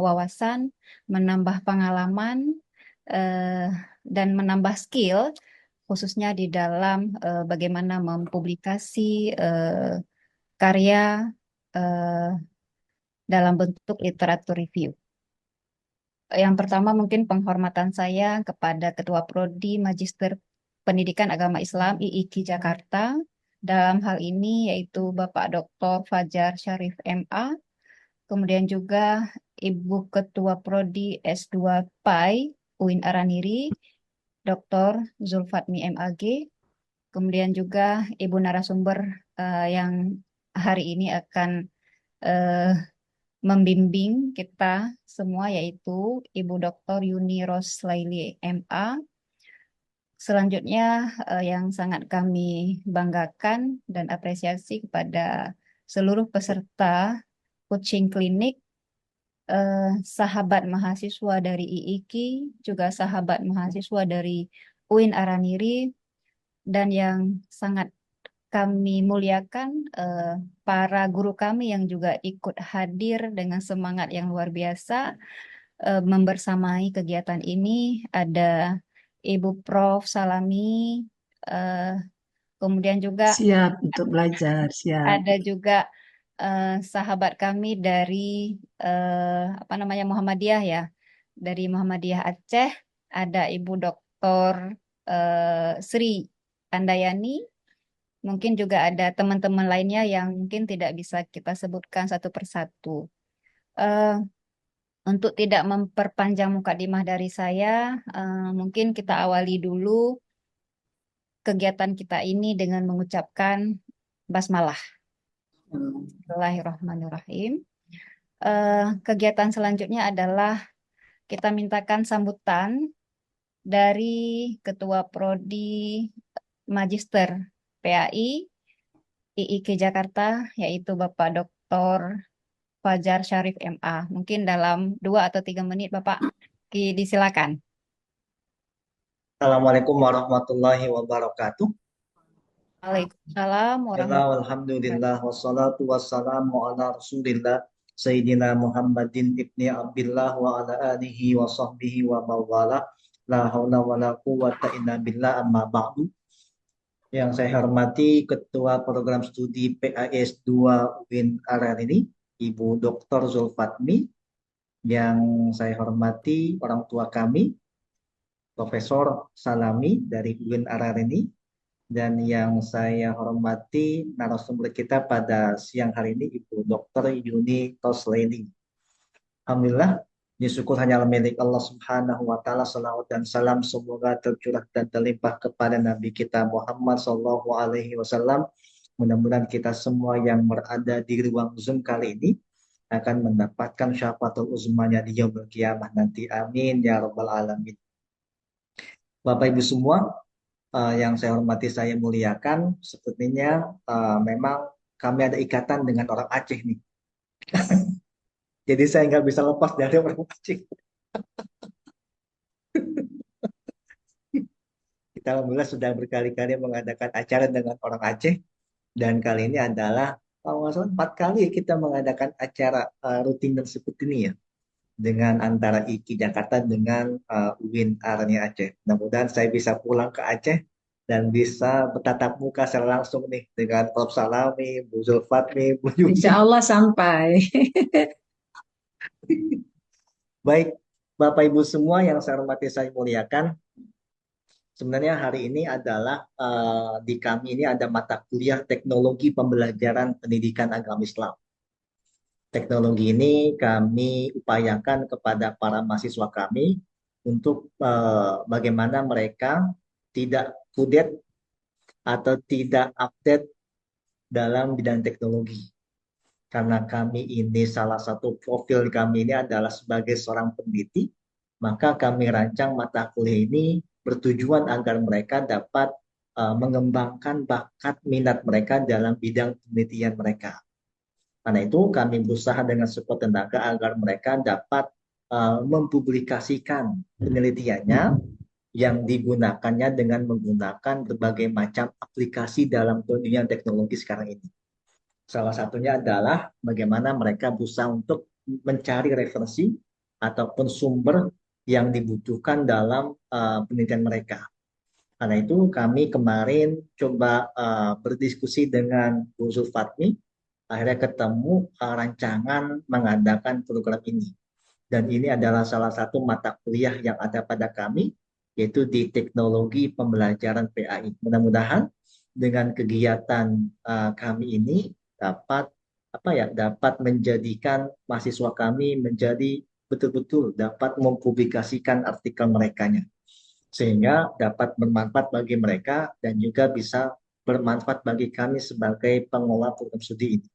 wawasan, menambah pengalaman, eh, dan menambah skill, khususnya di dalam bagaimana mempublikasi karya eh, dalam bentuk literatur review. Yang pertama mungkin penghormatan saya kepada Ketua Prodi Magister Pendidikan Agama Islam IIKI Jakarta. Dalam hal ini yaitu Bapak Dr. Fajar Syarif MA, kemudian juga Ibu Ketua Prodi S2 PAI UIN Araniri, Dr. Zulfatmi MAG, kemudian juga Ibu narasumber yang hari ini akan eh, membimbing kita semua yaitu Ibu Dr. Yuni Roslaili MA. Selanjutnya yang sangat kami banggakan dan apresiasi kepada seluruh peserta coaching klinik, eh, sahabat mahasiswa dari IIKI, juga sahabat mahasiswa dari UIN Araniri, dan yang sangat kami muliakan para guru kami yang juga ikut hadir dengan semangat yang luar biasa membersamai kegiatan ini. Ada Ibu Prof. Salami, eh, kemudian juga Siap untuk belajar, siap. ada juga sahabat kami dari apa namanya Muhammadiyah ya, dari Muhammadiyah Aceh, ada Ibu Doktor Sri Andayani. Mungkin juga ada teman-teman lainnya yang mungkin tidak bisa kita sebutkan satu persatu. Eh, untuk tidak memperpanjang mukadimah dari saya, mungkin kita awali dulu kegiatan kita ini dengan mengucapkan basmalah. Bismillahirrahmanirrahim. Kegiatan selanjutnya adalah kita mintakan sambutan dari Ketua Prodi Magister PAI IIK Jakarta, yaitu Bapak Dr. Fajar Syarif MA. Mungkin dalam 2 atau 3 menit, Bapak, disilakan. Assalamualaikum warahmatullahi wabarakatuh. Waalaikumsalam Bismillah, warahmatullahi wabarakatuh. alhamdulillah, wassalatu wassalamu ala rasulillah, Sayyidina Muhammadin ibni Abdillah wa ala alihi wa sahbihi wa mawala, la hawla wa la quwwata illa billah amma ba'du. Yang saya hormati Ketua Program Studi PAS 2 UIN Ararini, Ibu Dr. Zulfatmi. Yang saya hormati orang tua kami, Profesor Salami dari UIN Ararini, dan yang saya hormati narasumber kita pada siang hari ini Ibu Dr. Yuni Tosleni. Alhamdulillah, syukur hanya milik Allah Subhanahu wa taala, salawat dan salam semoga tercurah dan terlimpah kepada Nabi kita Muhammad sallallahu alaihi wasallam. Mudah-mudahan kita semua yang berada di ruang Zoom kali ini akan mendapatkan syafaatul uzmanya di yaumul qiyamah nanti. Amin ya rabbal alamin. Bapak Ibu semua, yang saya hormati, saya muliakan, sepertinya memang kami ada ikatan dengan orang Aceh nih. Jadi saya nggak bisa lepas dari orang Aceh. Kita alhamdulillah sudah berkali-kali mengadakan acara dengan orang Aceh, dan kali ini adalah kalau nggak salah 4 kali kita mengadakan acara rutin dan seperti ini ya, dengan antara IKI Jakarta dengan UIN Arani Aceh. Mudah-mudahan saya bisa pulang ke Aceh dan bisa bertatap muka secara langsung nih dengan Prof. Salami, Bu Zulfatmi, Bu Yuni. Insya Allah sampai. Baik, Bapak Ibu semua yang saya hormati, saya muliakan. Sebenarnya hari ini adalah di kami ini ada mata kuliah teknologi pembelajaran pendidikan agama Islam. Teknologi ini kami upayakan kepada para mahasiswa kami untuk bagaimana mereka tidak kudet atau tidak update dalam bidang teknologi. Karena kami ini salah satu profil kami ini adalah sebagai seorang peneliti, maka kami rancang mata kuliah ini bertujuan agar mereka dapat mengembangkan bakat minat mereka dalam bidang penelitian mereka. Karena itu kami berusaha dengan sekuat tenaga agar mereka dapat mempublikasikan penelitiannya yang digunakannya dengan menggunakan berbagai macam aplikasi dalam dunia teknologi sekarang ini. Salah satunya adalah bagaimana mereka berusaha untuk mencari referensi ataupun sumber yang dibutuhkan dalam penelitian mereka. Karena itu kami kemarin coba berdiskusi dengan Bu Zulfatmi, akhirnya ketemu rancangan mengadakan program ini. Dan ini adalah salah satu mata kuliah yang ada pada kami, yaitu di teknologi pembelajaran PAI. Mudah-mudahan dengan kegiatan kami ini dapat menjadikan mahasiswa kami menjadi betul-betul dapat mempublikasikan artikel merekanya, sehingga dapat bermanfaat bagi mereka dan juga bisa bermanfaat bagi kami sebagai pengelola program studi ini.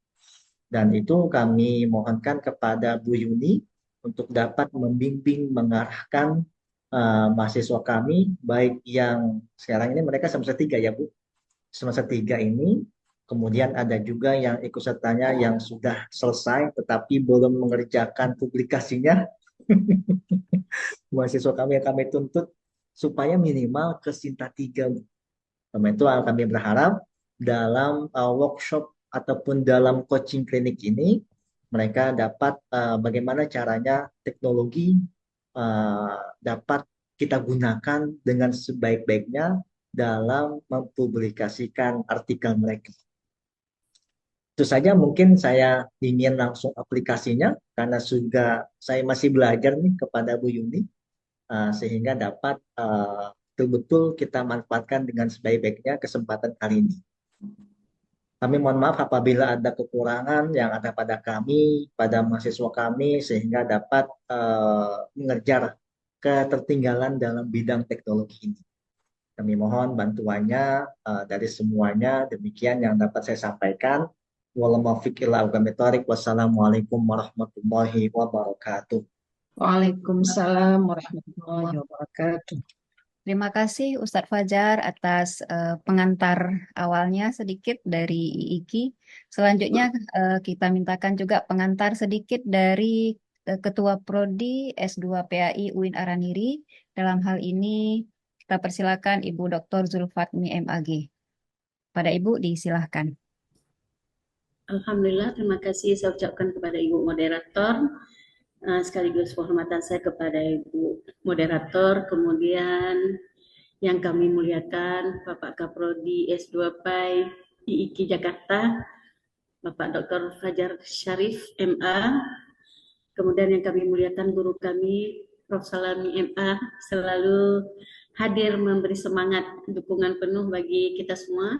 Dan itu kami mohonkan kepada Bu Yuni untuk dapat membimbing, mengarahkan mahasiswa kami, baik yang sekarang ini mereka semester 3 ya Bu, semester 3 ini, kemudian ada juga yang ikut sertanya yang sudah selesai tetapi belum mengerjakan publikasinya. Mahasiswa kami yang kami tuntut supaya minimal ke Sinta 3. Karena itu kami berharap dalam workshop ataupun dalam coaching klinik ini mereka dapat bagaimana caranya teknologi dapat kita gunakan dengan sebaik-baiknya dalam mempublikasikan artikel mereka. Itu saja mungkin saya ingin langsung aplikasinya karena juga saya masih belajar nih kepada Bu Yuni sehingga dapat betul-betul kita manfaatkan dengan sebaik-baiknya kesempatan kali ini. Kami mohon maaf apabila ada kekurangan yang ada pada kami, pada mahasiswa kami, sehingga dapat mengejar ketertinggalan dalam bidang teknologi ini. Kami mohon bantuannya dari semuanya. Demikian yang dapat saya sampaikan. Wassalamualaikum warahmatullahi wabarakatuh. Waalaikumsalam warahmatullahi wabarakatuh. Terima kasih Ustadz Fajar atas pengantar awalnya sedikit dari IIKI. Selanjutnya kita mintakan juga pengantar sedikit dari Ketua Prodi S2 PAI UIN Araniri. Dalam hal ini kita persilakan Ibu Dr. Zulfatmi MAG. Pada Ibu disilahkan. Alhamdulillah, terima kasih saya ucapkan kepada Ibu Moderator, sekaligus penghormatan saya kepada Ibu Moderator, kemudian yang kami muliakan Bapak Kaprodi S2 PAI IIKI Jakarta, Bapak Dr. Fajar Syarif MA, kemudian yang kami muliakan guru kami Prof. Salami MA, selalu hadir memberi semangat dukungan penuh bagi kita semua.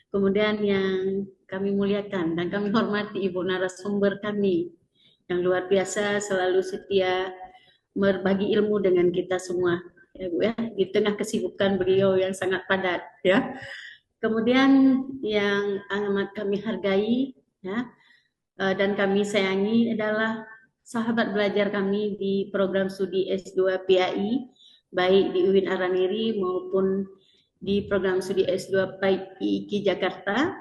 Kemudian yang kami muliakan dan kami hormati Ibu narasumber kami yang luar biasa, selalu setia berbagi ilmu dengan kita semua, ya Bu ya, di tengah kesibukan beliau yang sangat padat ya. Kemudian yang amat kami hargai ya dan kami sayangi adalah sahabat belajar kami di program studi S2 PAI, baik di UIN Araniri maupun di program studi S2 PAI IIKI Jakarta.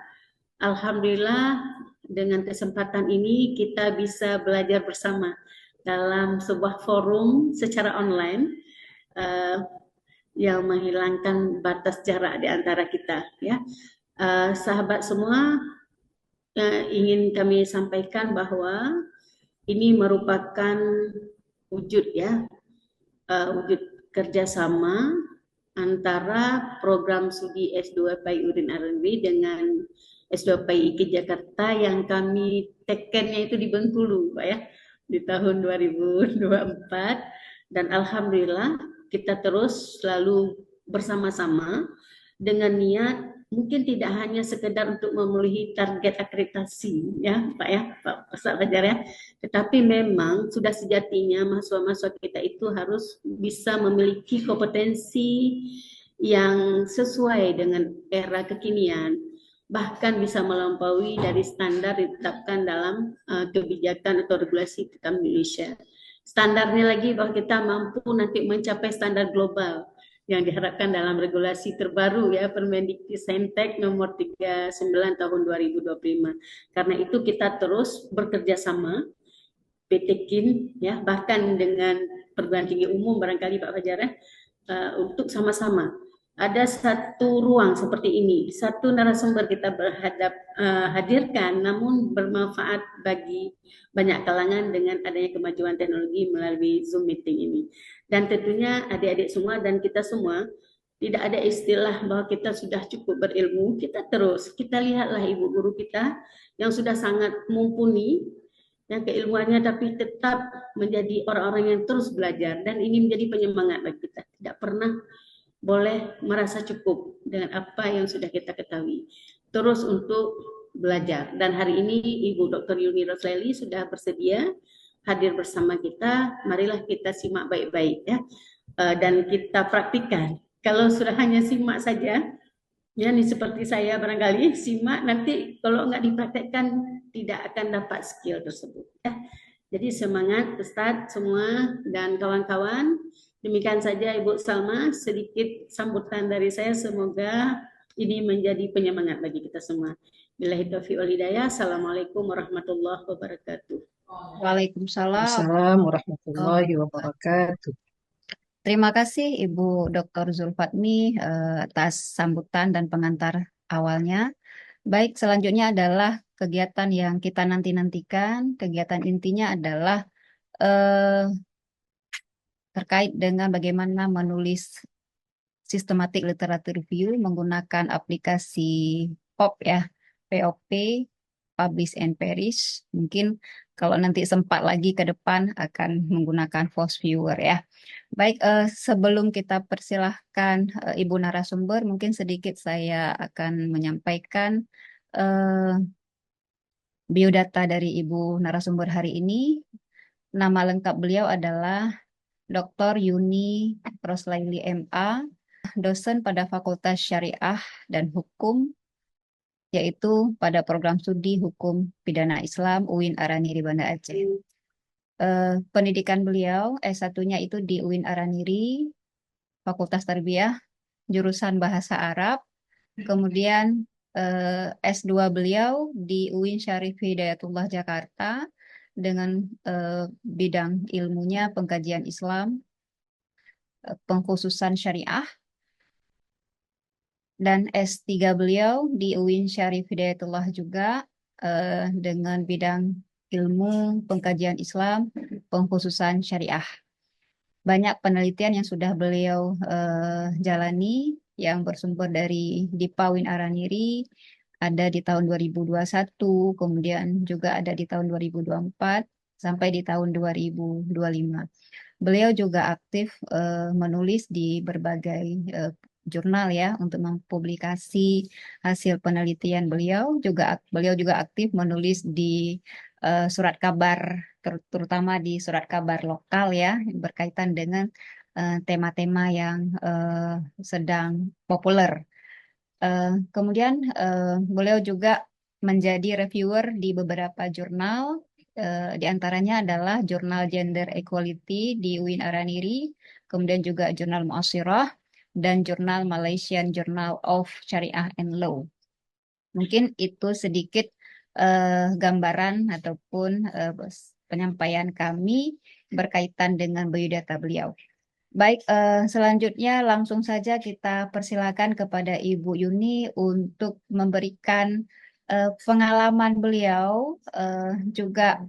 Alhamdulillah dengan kesempatan ini kita bisa belajar bersama dalam sebuah forum secara online yang menghilangkan batas jarak di antara kita ya. Sahabat semua, ingin kami sampaikan bahwa ini merupakan wujud ya, wujud kerjasama antara program studi S2 PAI UIN Araniri dengan S2 PAI IIKI Jakarta yang kami tekennya itu di Bengkulu Pak ya, di tahun 2024, dan alhamdulillah kita terus selalu bersama-sama dengan niat mungkin tidak hanya sekedar untuk memenuhi target akreditasi ya Pak ya, Pak Ustadz Fajar ya, tetapi memang sudah sejatinya mahasiswa-mahasiswa kita itu harus bisa memiliki kompetensi yang sesuai dengan era kekinian, bahkan bisa melampaui dari standar ditetapkan dalam kebijakan atau regulasi kita Indonesia. Standarnya lagi bahwa kita mampu nanti mencapai standar global yang diharapkan dalam regulasi terbaru ya Permendikbudristek nomor 39 tahun 2025. Karena itu kita terus bekerja sama PT KIN ya, bahkan dengan perguruan tinggi umum barangkali Pak Fajar ya, untuk sama-sama ada satu ruang seperti ini, satu narasumber kita hadirkan, namun bermanfaat bagi banyak kalangan dengan adanya kemajuan teknologi melalui Zoom meeting ini. Dan tentunya adik-adik semua dan kita semua, tidak ada istilah bahwa kita sudah cukup berilmu, kita lihatlah ibu guru kita yang sudah sangat mumpuni yang keilmuannya, tapi tetap menjadi orang-orang yang terus belajar, dan ini menjadi penyemangat bagi kita. Tidak pernah boleh merasa cukup dengan apa yang sudah kita ketahui. Terus untuk belajar. Dan hari ini Ibu Dr. Yuni Rosleli sudah bersedia hadir bersama kita. Marilah kita simak baik-baik ya. Dan kita praktikkan. Kalau sudah hanya simak saja, ya ini seperti saya barangkali simak, nanti kalau nggak dipraktekkan tidak akan dapat skill tersebut ya. Jadi semangat Ustadz semua dan kawan-kawan. Demikian saja Ibu Salma, sedikit sambutan dari saya, semoga ini menjadi penyemangat bagi kita semua. Billahi taufiq wal hidayah. Assalamualaikum warahmatullahi wabarakatuh. Waalaikumsalam. Assalamualaikum warahmatullahi wabarakatuh. Terima kasih Ibu Dr. Zulfatmi atas sambutan dan pengantar awalnya. Baik, selanjutnya adalah kegiatan yang kita nanti-nantikan. Kegiatan intinya adalah terkait dengan bagaimana menulis systematic literature review menggunakan aplikasi POP ya, POP, Publish and Perish. Mungkin kalau nanti sempat lagi ke depan akan menggunakan Force Viewer ya. Baik, sebelum kita persilahkan Ibu narasumber, mungkin sedikit saya akan menyampaikan biodata dari Ibu narasumber hari ini. Nama lengkap beliau adalah Dr. Yuni Roslaili MA, dosen pada Fakultas Syariah dan Hukum, yaitu pada program studi Hukum Pidana Islam UIN Araniri Banda Aceh. Pendidikan beliau S1-nya itu di UIN Araniri, Fakultas Tarbiyah, jurusan Bahasa Arab. Kemudian S2 beliau di UIN Syarif Hidayatullah Jakarta dengan bidang ilmunya pengkajian Islam, pengkhususan syariah. Dan S3 beliau di UIN Syarif Hidayatullah juga dengan bidang ilmu pengkajian Islam, pengkhususan syariah. Banyak penelitian yang sudah beliau jalani yang bersumber dari DIPA UIN Araniri, ada di tahun 2021, kemudian juga ada di tahun 2024, sampai di tahun 2025. Beliau juga aktif menulis di berbagai jurnal ya untuk mempublikasi hasil penelitian beliau. Beliau juga aktif menulis di surat kabar, terutama di surat kabar lokal ya, berkaitan dengan tema-tema yang sedang populer. Kemudian beliau juga menjadi reviewer di beberapa jurnal, di antaranya adalah Jurnal Gender Equality di UIN Araniri, kemudian juga Jurnal Mu'asyirah, dan Jurnal Malaysian Journal of Syariah and Law. Mungkin itu sedikit gambaran ataupun penyampaian kami berkaitan dengan biodata beliau. Baik, selanjutnya langsung saja kita persilakan kepada Ibu Yuni untuk memberikan pengalaman beliau, juga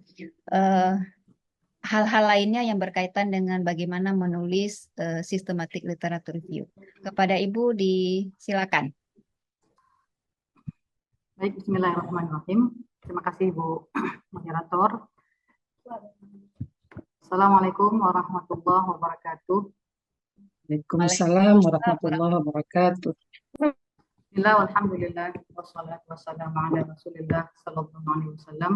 hal-hal lainnya yang berkaitan dengan bagaimana menulis systematic literature review. Kepada Ibu disilakan. Baik, bismillahirrahmanirrahim. Terima kasih Ibu moderator. Assalamualaikum warahmatullahi wabarakatuh. Waalaikumsalam warahmatullahi wabarakatuh. Bismillah, walhamdulillah, wassalatu wassalamu ala rasulillah sallallahu alaihi wasallam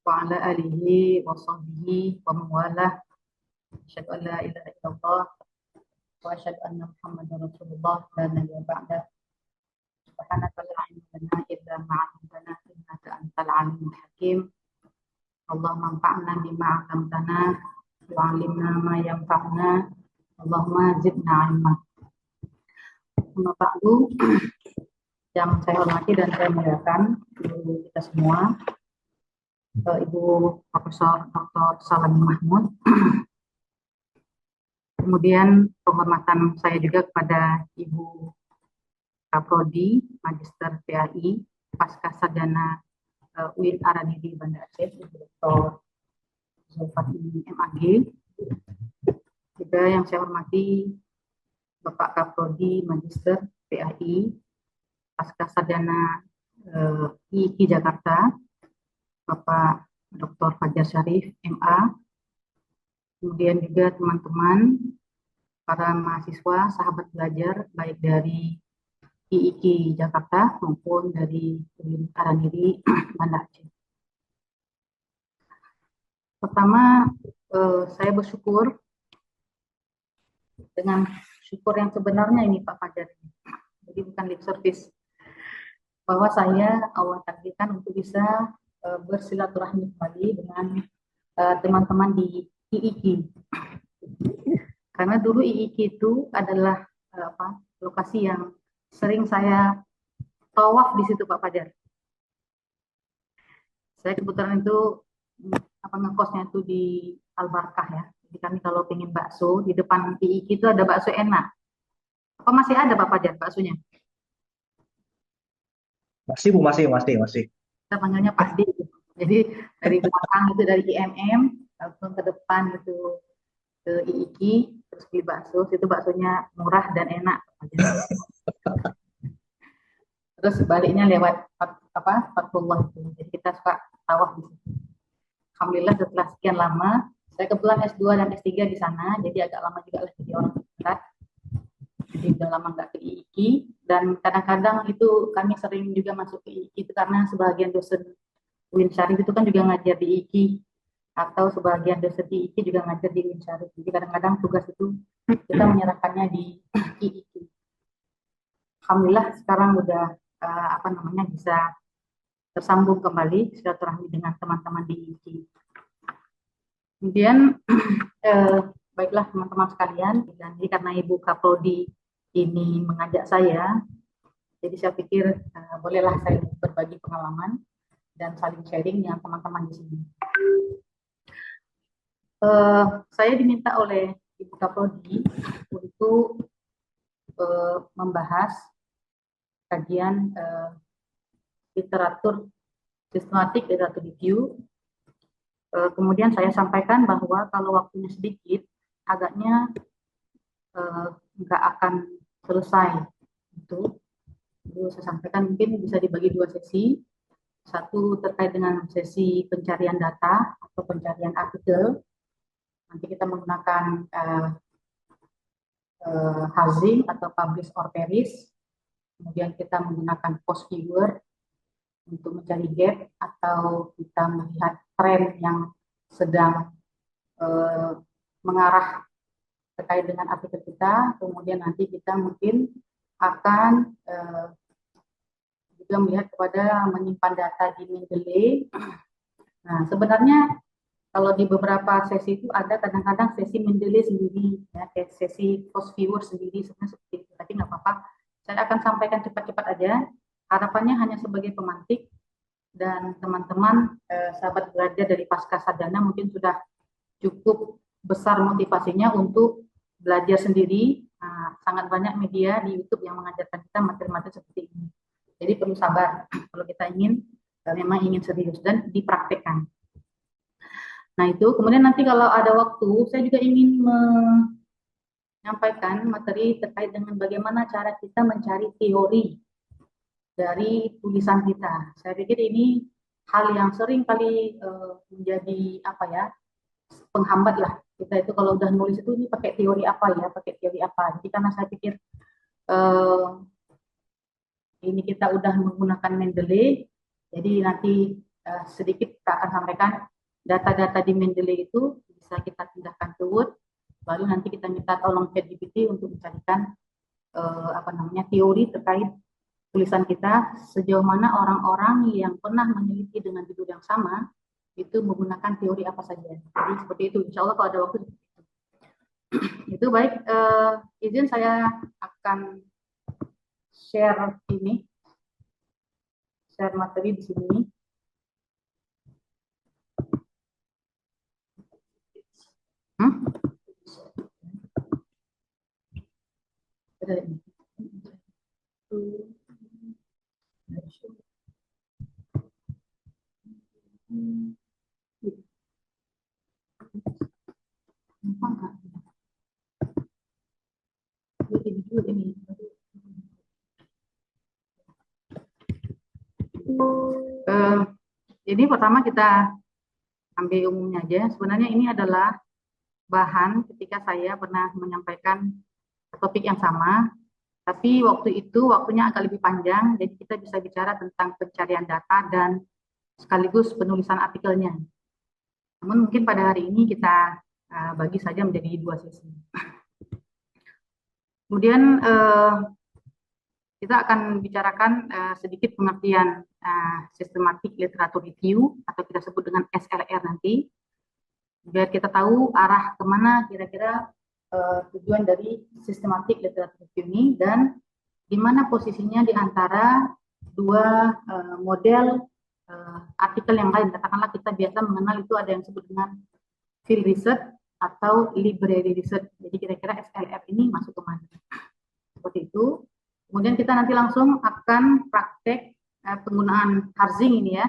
wa ala alihi wa sahbihi wa mawalah. Asyhadu an la ilaha illallah wa asyhadu anna Muhammadar Rasulullah la nabiyya ba'da. Subhanaka la ilma lana illa ma 'allamtana innaka antal alimul hakim. Allahumma anfa'na bima 'allamtana wa 'allimna ma yanfa'una. Allahumma zidna 'ilma. Amma ba'du, yang saya hormati dan saya muliakan guru kita semua, Ibu Profesor Dr. Salami Mahmud, Kemudian penghormatan saya juga kepada Ibu Kaprodi, Magister PAI, Pasca Sarjana UIN Aranidi Banda Aceh, Ibu Dr. Zulfatni MAG. Juga yang saya hormati Bapak Kaprodi, Magister PAI, Pasca Sarjana IIKI Jakarta, Bapak Dr. Fajar Syarif MA. Kemudian juga teman-teman para mahasiswa, sahabat belajar, baik dari IIKI Jakarta maupun dari UIN Aranidi Banda Aceh. Pertama, saya bersyukur dengan syukur yang sebenarnya ini Pak Fajar. Jadi bukan lip service. Bahwa saya Allah takdirkan untuk bisa bersilaturahmi kembali dengan teman-teman di IIKI. Karena dulu IIKI itu adalah lokasi yang sering saya tawaf di situ Pak Fajar. Saya kebetulan itu ngekosnya itu di Al-Barkah ya. Jadi kami kalau pengen bakso di depan IIKI itu ada bakso enak. Apa masih ada Pak Fajar baksonya? Masih Bu, masih. Kita panggilnya Pak D. Jadi dari belakang itu dari IMM langsung ke depan itu ke IIKI terus beli bakso, itu baksonya murah dan enak. Terus sebaliknya lewat Fatullah itu. Jadi kita suka tawaf di situ. Alhamdulillah setelah sekian lama, saya kebetulan S2 dan S3 di sana, jadi agak lama juga lah jadi orang dekat. Jadi udah lama nggak ke IIKI, dan kadang-kadang itu kami sering juga masuk ke IIKI itu karena sebagian dosen UIN Syarif itu kan juga ngajar di IIKI, atau sebagian dosen di IIKI juga ngajar di UIN Syarif. Jadi kadang-kadang tugas itu kita menyerahkannya di IIKI. Alhamdulillah sekarang udah bisa tersambung kembali silaturahmi dengan teman-teman di IIKI. Kemudian baiklah teman-teman sekalian, dan ini karena Ibu Kaprodi ini mengajak saya, jadi saya pikir bolehlah saya berbagi pengalaman dan saling sharing dengan teman-teman di sini. Saya diminta oleh Ibu Kaprodi untuk membahas kajian literatur sistematik, literatur review. Kemudian saya sampaikan bahwa kalau waktunya sedikit, agaknya nggak akan selesai. Itu saya sampaikan mungkin bisa dibagi dua sesi. Satu terkait dengan sesi pencarian data atau pencarian artikel. Nanti kita menggunakan housing atau publish or perish. Kemudian kita menggunakan post viewer untuk mencari gap atau kita melihat tren yang sedang mengarah terkait dengan artikel kita. Kemudian nanti kita mungkin akan juga melihat kepada menyimpan data di Mendeley. Nah, sebenarnya kalau di beberapa sesi itu ada kadang-kadang sesi Mendeley sendiri, ya, sesi post viewer sendiri, sebenarnya seperti itu. Tapi nggak apa-apa, saya akan sampaikan cepat-cepat aja. Harapannya hanya sebagai pemantik, dan teman-teman sahabat belajar dari Pasca Sarjana mungkin sudah cukup besar motivasinya untuk belajar sendiri. Nah, sangat banyak media di YouTube yang mengajarkan kita materi-materi seperti ini. Jadi perlu sabar kalau kita memang ingin serius dan dipraktekkan. Nah itu, kemudian nanti kalau ada waktu, saya juga ingin menyampaikan materi terkait dengan bagaimana cara kita mencari teori dari tulisan kita. Saya pikir ini hal yang sering kali menjadi penghambat lah. Kita itu kalau udah nulis itu ini pakai teori apa ya, pakai teori apa. Jadi karena saya pikir ini kita udah menggunakan Mendeley, jadi nanti sedikit kita akan sampaikan data-data di Mendeley itu bisa kita pindahkan ke Word, lalu nanti kita minta tolong ChatGPT untuk mencarikan teori terkait tulisan kita, sejauh mana orang-orang yang pernah meneliti dengan judul yang sama itu menggunakan teori apa saja. Jadi seperti itu, insya Allah kalau ada waktu itu baik. Izin saya akan share materi di sini. Ada ini. Lupa nggak? Ini dulu ini. Jadi pertama kita ambil umumnya aja. Sebenarnya ini adalah bahan ketika saya pernah menyampaikan topik yang sama, tapi waktu itu waktunya agak lebih panjang, jadi kita bisa bicara tentang pencarian data dan sekaligus penulisan artikelnya. Namun mungkin pada hari ini kita bagi saja menjadi 2 sesi. Kemudian kita akan bicarakan sedikit pengertian systematic literature review atau kita sebut dengan SLR nanti, biar kita tahu arah kemana kira-kira tujuan dari systematic literature review ini dan di mana posisinya di antara dua model artikel yang lain. Katakanlah kita biasa mengenal itu ada yang disebut dengan field research atau library research. Jadi kira-kira SLR ini masuk ke mana? Seperti itu. Kemudian kita nanti langsung akan praktek penggunaan parsing ini ya,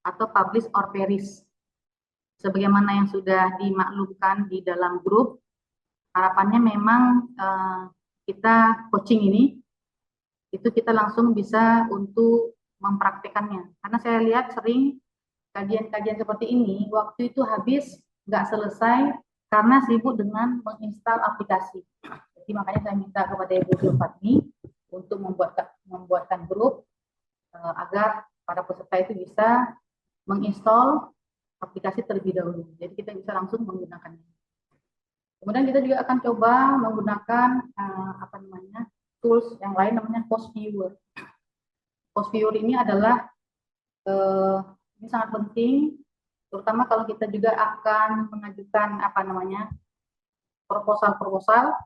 atau publish or perish. Sebagaimana yang sudah dimaklumkan di dalam grup, harapannya memang kita coaching ini, itu kita langsung bisa untuk mempraktekannya. Karena saya lihat sering kajian-kajian seperti ini, waktu itu habis, nggak selesai, karena sibuk dengan menginstal aplikasi. Jadi makanya saya minta kepada Ibu Zulfatni untuk membuatkan grup agar para peserta itu bisa menginstal aplikasi terlebih dahulu. Jadi kita bisa langsung menggunakannya. Kemudian kita juga akan coba menggunakan tools yang lain namanya Post Viewer. Post Viewer ini adalah ini sangat penting, terutama kalau kita juga akan mengajukan proposal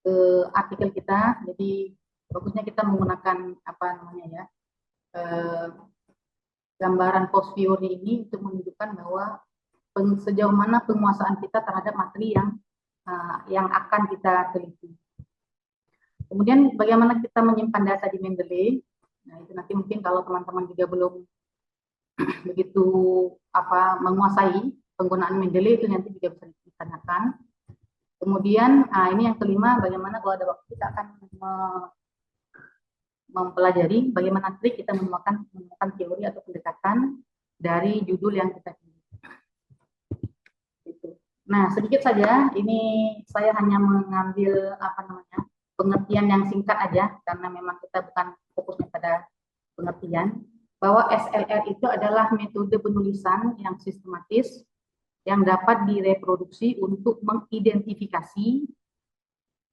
ke artikel kita. Jadi bagusnya kita menggunakan gambaran post viewer ini untuk menunjukkan bahwa sejauh mana penguasaan kita terhadap materi yang akan kita teliti. Kemudian bagaimana kita menyimpan data di Mendeley. Nah, itu nanti mungkin kalau teman-teman juga belum begitu menguasai penggunaan Mendeley, itu nanti juga bisa ditanyakan. Kemudian ini yang kelima, bagaimana kalau ada waktu kita akan mempelajari bagaimana trik kita menemukan teori atau pendekatan dari judul yang kita pilih. Nah, sedikit saja, ini saya hanya mengambil pengertian yang singkat aja, karena memang kita bukan fokusnya pada pengertian, bahwa SLR itu adalah metode penulisan yang sistematis, yang dapat direproduksi untuk mengidentifikasi,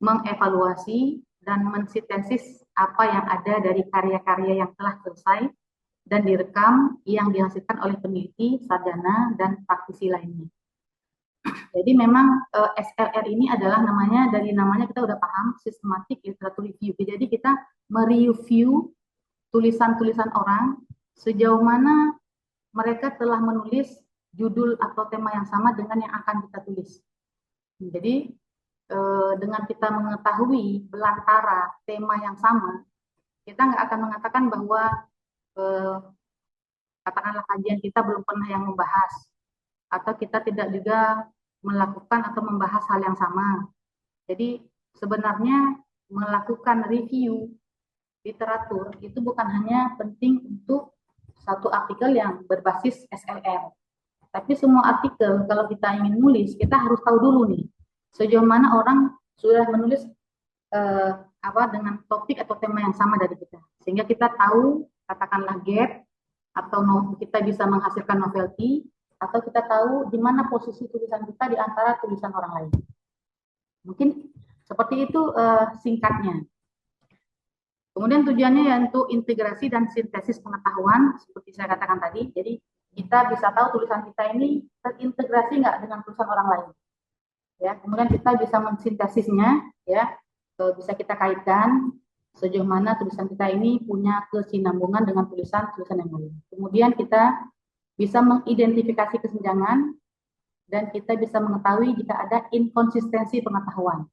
mengevaluasi, dan mensintesis apa yang ada dari karya-karya yang telah selesai dan direkam yang dihasilkan oleh peneliti, sarjana, dan praktisi lainnya. Jadi memang SLR ini adalah dari namanya kita udah paham, systematic literature review. Jadi kita mereview tulisan-tulisan orang sejauh mana mereka telah menulis judul atau tema yang sama dengan yang akan kita tulis. Jadi dengan kita mengetahui belantara tema yang sama, kita nggak akan mengatakan bahwa katakanlah kajian kita belum pernah yang membahas, atau kita tidak juga melakukan atau membahas hal yang sama. Jadi sebenarnya melakukan review literatur itu bukan hanya penting untuk satu artikel yang berbasis SLR, tapi semua artikel kalau kita ingin nulis, kita harus tahu dulu nih sejauh mana orang sudah menulis dengan topik atau tema yang sama dari kita, sehingga kita tahu katakanlah gap atau kita bisa menghasilkan novelty, atau kita tahu di mana posisi tulisan kita di antara tulisan orang lain. Mungkin seperti itu singkatnya. Kemudian tujuannya untuk integrasi dan sintesis pengetahuan, seperti saya katakan tadi. Jadi kita bisa tahu tulisan kita ini terintegrasi nggak dengan tulisan orang lain. Ya, kemudian kita bisa mensintesisnya, ya, bisa kita kaitkan sejauh mana tulisan kita ini punya kesinambungan dengan tulisan-tulisan yang lain. Kemudian kita bisa mengidentifikasi kesenjangan dan kita bisa mengetahui jika ada inkonsistensi pengetahuan.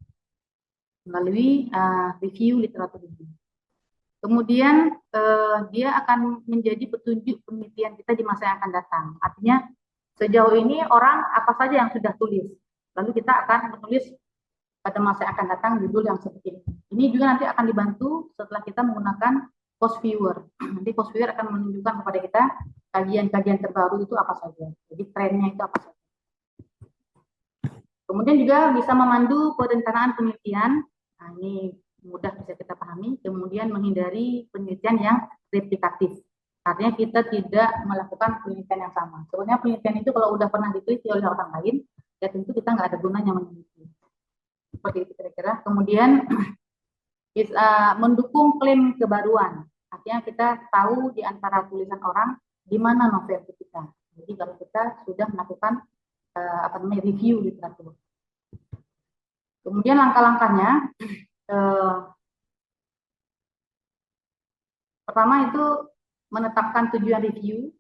melalui review literatur review. Kemudian dia akan menjadi petunjuk penelitian kita di masa yang akan datang. Artinya sejauh ini orang apa saja yang sudah tulis, lalu kita akan menulis pada masa yang akan datang judul yang seperti ini. Ini juga nanti akan dibantu setelah kita menggunakan post viewer. Nanti post viewer akan menunjukkan kepada kita kajian-kajian terbaru itu apa saja. Jadi trennya itu apa saja. Kemudian juga bisa memandu perencanaan penelitian. Nah, ini mudah bisa kita pahami. Kemudian menghindari penelitian yang replikatif. Artinya kita tidak melakukan penelitian yang sama. Sebenarnya penelitian itu kalau udah pernah diteliti oleh orang lain, ya tentu kita nggak ada gunanya meneliti. Seperti itu kira-kira. Kemudian bisa mendukung klaim kebaruan. Artinya kita tahu di antara tulisan orang di mana novel kita. Jadi kalau kita sudah melakukan review literatur. Kemudian langkah-langkahnya, pertama itu menetapkan tujuan review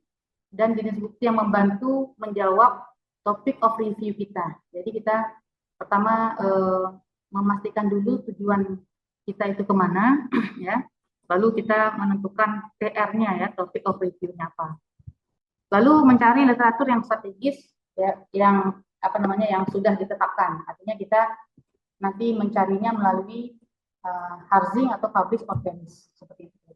dan jenis bukti yang membantu menjawab topik of review kita. Jadi kita pertama memastikan dulu tujuan kita itu kemana, ya. Lalu kita menentukan TR-nya, ya, topik of review-nya apa. Lalu mencari literatur yang strategis, ya, yang yang sudah ditetapkan. Artinya kita nanti mencarinya melalui Harzing atau publish or vanish, seperti itu.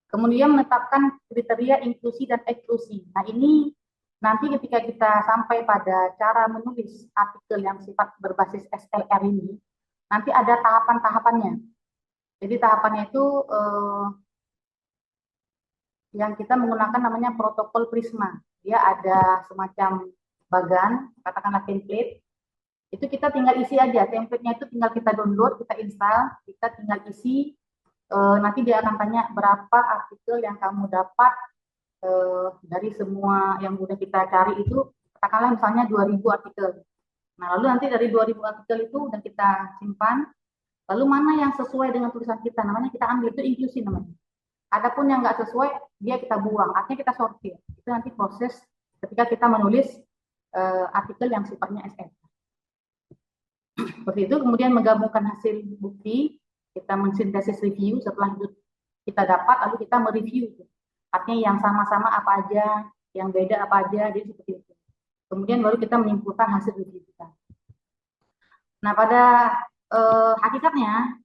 Kemudian menetapkan kriteria inklusi dan eksklusi. Nah, ini nanti ketika kita sampai pada cara menulis artikel yang sifat berbasis SLR ini, nanti ada tahapan-tahapannya. Jadi tahapannya itu yang kita menggunakan namanya protokol Prisma. Dia ada semacam bagan, katakanlah template. Itu kita tinggal isi aja. Template-nya itu tinggal kita download, kita install, kita tinggal isi. Nanti dia akan tanya berapa artikel yang kamu dapat dari semua yang udah kita cari itu, katakanlah misalnya 2000 artikel. Nah, lalu nanti dari 2000 artikel itu udah kita simpan. Lalu mana yang sesuai dengan tulisan kita, namanya kita ambil, itu inklusi namanya. Adapun yang nggak sesuai, dia kita buang, artinya kita sortir. Itu nanti proses ketika kita menulis artikel yang sifatnya SF. Seperti itu, kemudian menggabungkan hasil bukti, kita mensintesis review, setelah itu kita dapat, lalu kita mereview. Artinya yang sama-sama apa aja, yang beda apa aja, jadi seperti itu. Kemudian baru kita menyimpulkan hasil review kita. Nah, pada hakikatnya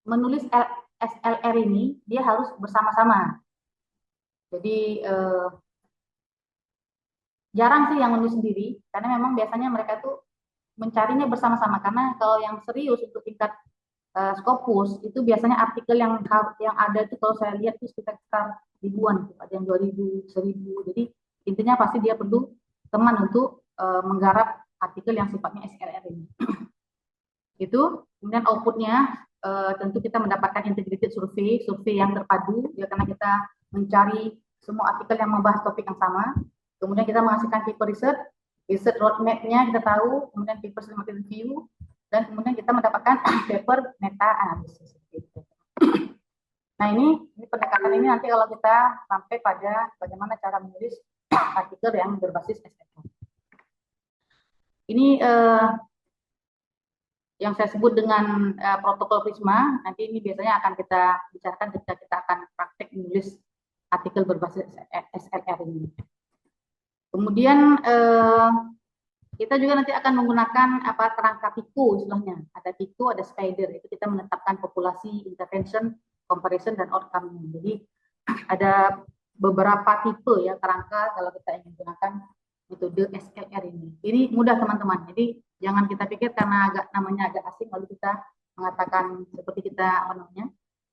menulis SLR ini dia harus bersama-sama. Jadi jarang sih yang menulis sendiri, karena memang biasanya mereka tuh mencarinya bersama-sama. Karena kalau yang serius untuk tingkat Scopus itu biasanya artikel yang ada itu kalau saya lihat itu sekitar ribuan, ada yang 2000, 1000. Jadi intinya pasti dia perlu teman untuk menggarap artikel yang sifatnya SLR ini. Itu. Kemudian outputnya tentu kita mendapatkan integrated survey yang terpadu, ya, karena kita mencari semua artikel yang membahas topik yang sama. Kemudian kita menghasilkan paper research roadmap-nya kita tahu, kemudian paper systematic review, dan kemudian kita mendapatkan paper meta analisis. Nah, ini pendekatan ini nanti kalau kita sampai pada bagaimana cara menulis artikel yang berbasis SLR. Ini yang saya sebut dengan protokol Prisma. Nanti ini biasanya akan kita bicarakan ketika kita akan praktek menulis artikel berbasis SLR ini. Kemudian kita juga nanti akan menggunakan kerangka PICO istilahnya. Ada PICO, ada Spider. Itu kita menetapkan populasi, intervention, comparison, dan outcome. Jadi ada beberapa tipe ya kerangka kalau kita ingin menggunakan metode SLR ini. Ini mudah teman-teman. Jadi jangan kita pikir karena namanya agak asing lalu kita mengatakan seperti kita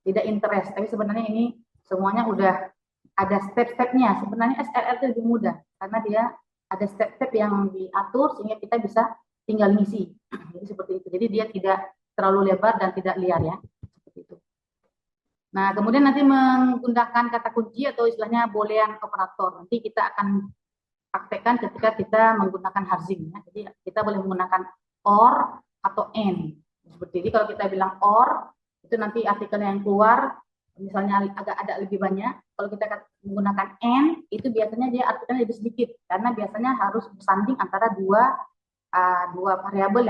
tidak interest. Tapi sebenarnya ini semuanya udah ada step-stepnya. Sebenarnya SLR itu lebih mudah karena dia ada step-step yang diatur sehingga kita bisa tinggal ngisi. Jadi seperti itu. Jadi dia tidak terlalu lebar dan tidak liar ya. Seperti itu. Nah, kemudian nanti menggunakan kata kunci atau istilahnya boolean operator. Nanti kita akan praktekkan ketika kita menggunakan Harzing. Ya. Jadi kita boleh menggunakan or atau and. Seperti ini kalau kita bilang or, itu nanti artikelnya yang keluar, misalnya agak lebih banyak. Kalau kita menggunakan and, itu biasanya dia artikelnya lebih sedikit. Karena biasanya harus bersanding antara dua dua variabel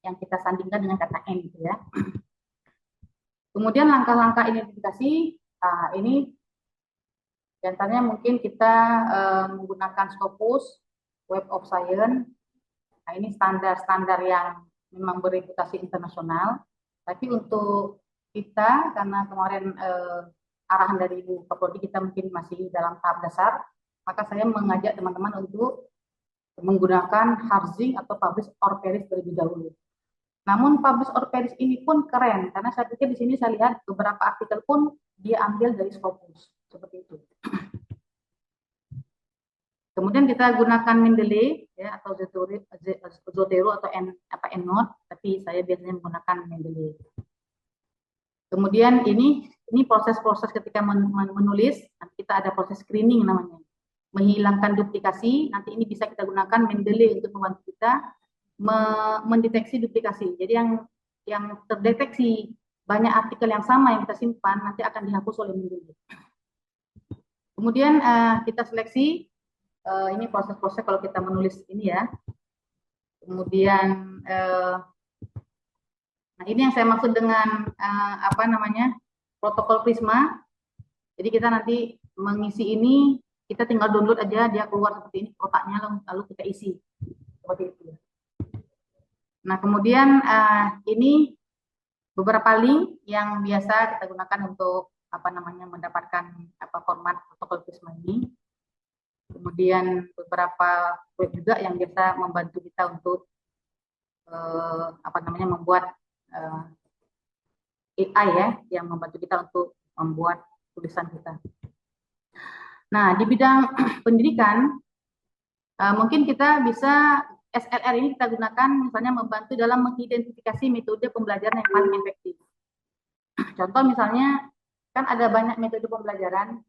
yang kita sandingkan dengan kata n gitu ya. Kemudian langkah-langkah identifikasi ini diantaranya mungkin kita menggunakan Scopus, Web of Science. Nah, ini standar-standar yang memang bereputasi internasional. Tapi untuk kita, karena kemarin arahan dari Ibu Kaprodi kita mungkin masih dalam tahap dasar, maka saya mengajak teman-teman untuk menggunakan Harzing atau Publish or Perish terlebih dahulu. Namun Publish or Perish ini pun keren, karena saya pikir di sini saya lihat beberapa artikel pun dia ambil dari Scopus, seperti itu. Kemudian kita gunakan Mendeley ya, atau Zotero atau EndNote, tapi saya biasanya menggunakan Mendeley. Kemudian ini proses-proses ketika menulis, nanti kita ada proses screening namanya. Menghilangkan duplikasi, nanti ini bisa kita gunakan Mendeley untuk membantu kita mendeteksi duplikasi. Jadi yang terdeteksi banyak artikel yang sama yang kita simpan nanti akan dihapus oleh Mendeley. Kemudian kita seleksi, ini proses-proses kalau kita menulis ini ya. Kemudian nah ini yang saya maksud dengan protokol Prisma. Jadi kita nanti mengisi ini, kita tinggal download aja, dia keluar seperti ini kotaknya, lalu kita isi seperti itu. Nah kemudian ini beberapa link yang biasa kita gunakan untuk mendapatkan format protokol Prisma ini. Kemudian beberapa web juga yang biasa membantu kita untuk membuat AI ya, yang membantu kita untuk membuat tulisan kita. Nah, di bidang pendidikan, mungkin kita bisa SLR ini kita gunakan misalnya membantu dalam mengidentifikasi metode pembelajaran yang paling efektif. Contoh misalnya, kan ada banyak metode pembelajaran,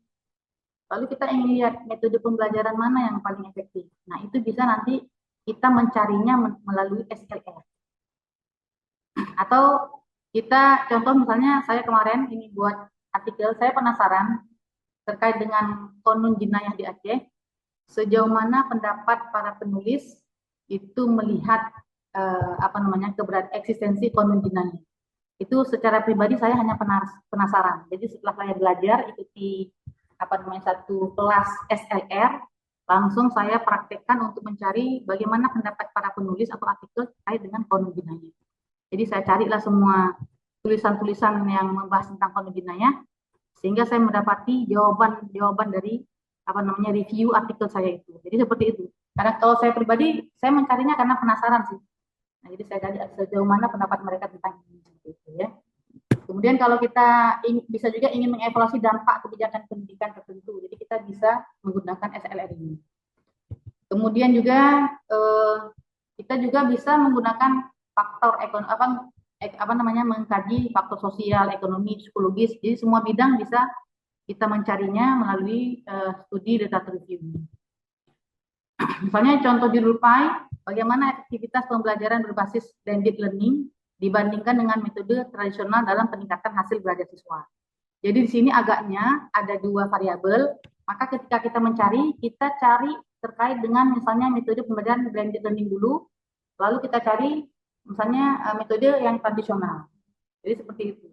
lalu kita ingin lihat metode pembelajaran mana yang paling efektif. Nah, itu bisa nanti kita mencarinya melalui SLR. Atau kita, contoh misalnya saya kemarin ini buat artikel, saya penasaran terkait dengan konun jinayah di Aceh, sejauh mana pendapat para penulis itu melihat eksistensi konun jinayah. Itu secara pribadi saya hanya penasaran. Jadi setelah saya belajar ikuti satu kelas SLR, langsung saya praktekkan untuk mencari bagaimana pendapat para penulis atau artikel terkait dengan konun jinayah. Jadi saya carilah semua tulisan-tulisan yang membahas tentang konun jinayah, sehingga saya mendapati jawaban dari review artikel saya itu. Jadi seperti itu. Karena kalau saya pribadi, saya mencarinya karena penasaran sih. Nah, jadi saya cari sejauh mana pendapat mereka tentang ini, gitu ya. Kemudian kalau kita bisa juga ingin mengevaluasi dampak kebijakan pendidikan tertentu, jadi kita bisa menggunakan SLR ini. Kemudian juga kita juga bisa menggunakan faktor mengkaji faktor sosial, ekonomi, psikologis. Jadi semua bidang bisa kita mencarinya melalui studi data review. Misalnya contoh judul PAI, bagaimana efektivitas pembelajaran berbasis blended learning dibandingkan dengan metode tradisional dalam peningkatan hasil belajar siswa. Jadi di sini agaknya ada dua variabel, maka ketika kita mencari, kita cari terkait dengan misalnya metode pembelajaran blended learning dulu, lalu kita cari misalnya metode yang tradisional. Jadi seperti itu.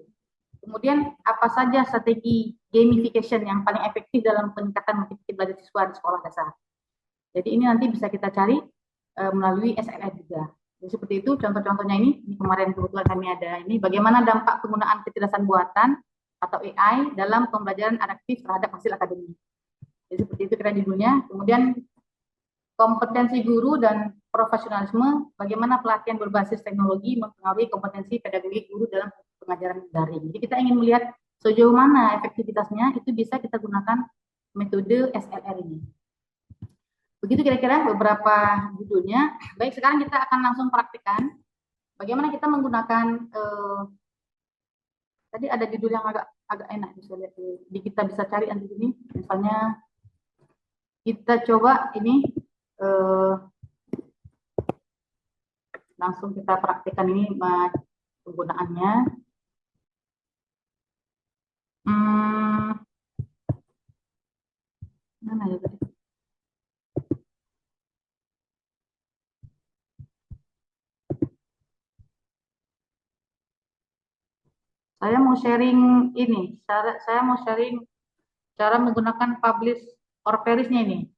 Kemudian apa saja strategi gamification yang paling efektif dalam peningkatan motivasi belajar siswa di sekolah dasar. Jadi ini nanti bisa kita cari melalui SLR juga. Jadi seperti itu contoh-contohnya ini kemarin kebetulan kami ada ini bagaimana dampak penggunaan kecerdasan buatan atau AI dalam pembelajaran adaptif terhadap hasil akademik. Jadi seperti itu kira judulnya. Kemudian kompetensi guru dan profesionalisme, bagaimana pelatihan berbasis teknologi mempengaruhi kompetensi pedagogi guru dalam pengajaran daring. Jadi kita ingin melihat sejauh mana efektivitasnya, itu bisa kita gunakan metode SLR ini. Begitu kira-kira beberapa judulnya. Baik, sekarang kita akan langsung praktikkan bagaimana kita menggunakan tadi ada judul yang agak enak bisa lihat di kita bisa cari nanti ini. Misalnya kita coba ini langsung kita praktikkan ini penggunaannya. Mana ya tadi? Saya mau sharing ini, saya mau sharing cara menggunakan publish or perish-nya ini.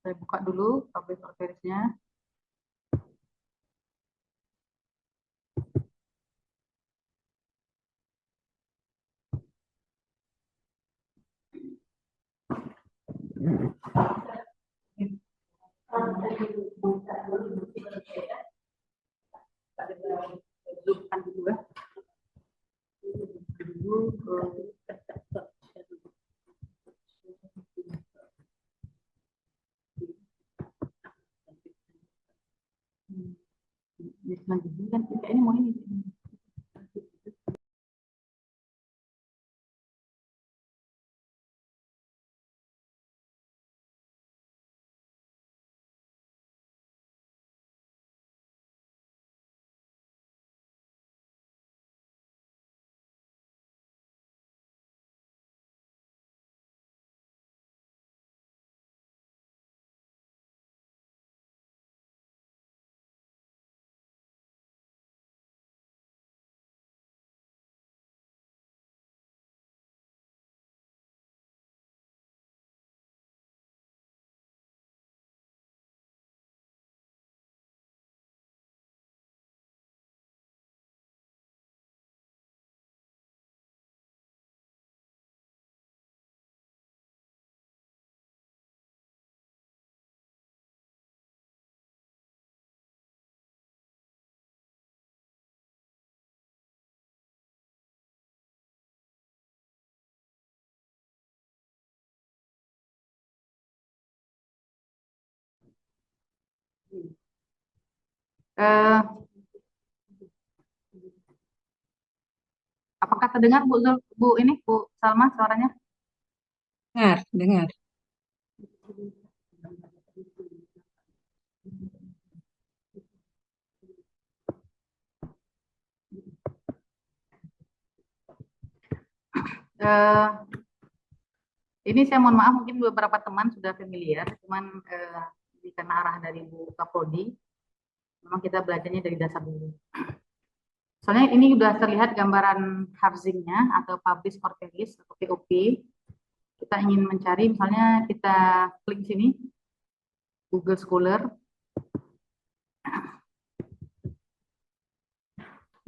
Saya buka dulu publish or perish-nya. Zoomkan dulu ya. Kan ini mau ini. Apakah terdengar Bu ini Bu Salma suaranya? Dengar. Ini saya mohon maaf mungkin beberapa teman sudah familiar, cuman karena arah dari Bu Kapoldi, memang kita belajarnya dari dasar dulu. Soalnya ini sudah terlihat gambaran housing-nya atau publish or perish atau POP. Kita ingin mencari, misalnya kita klik sini, Google Scholar.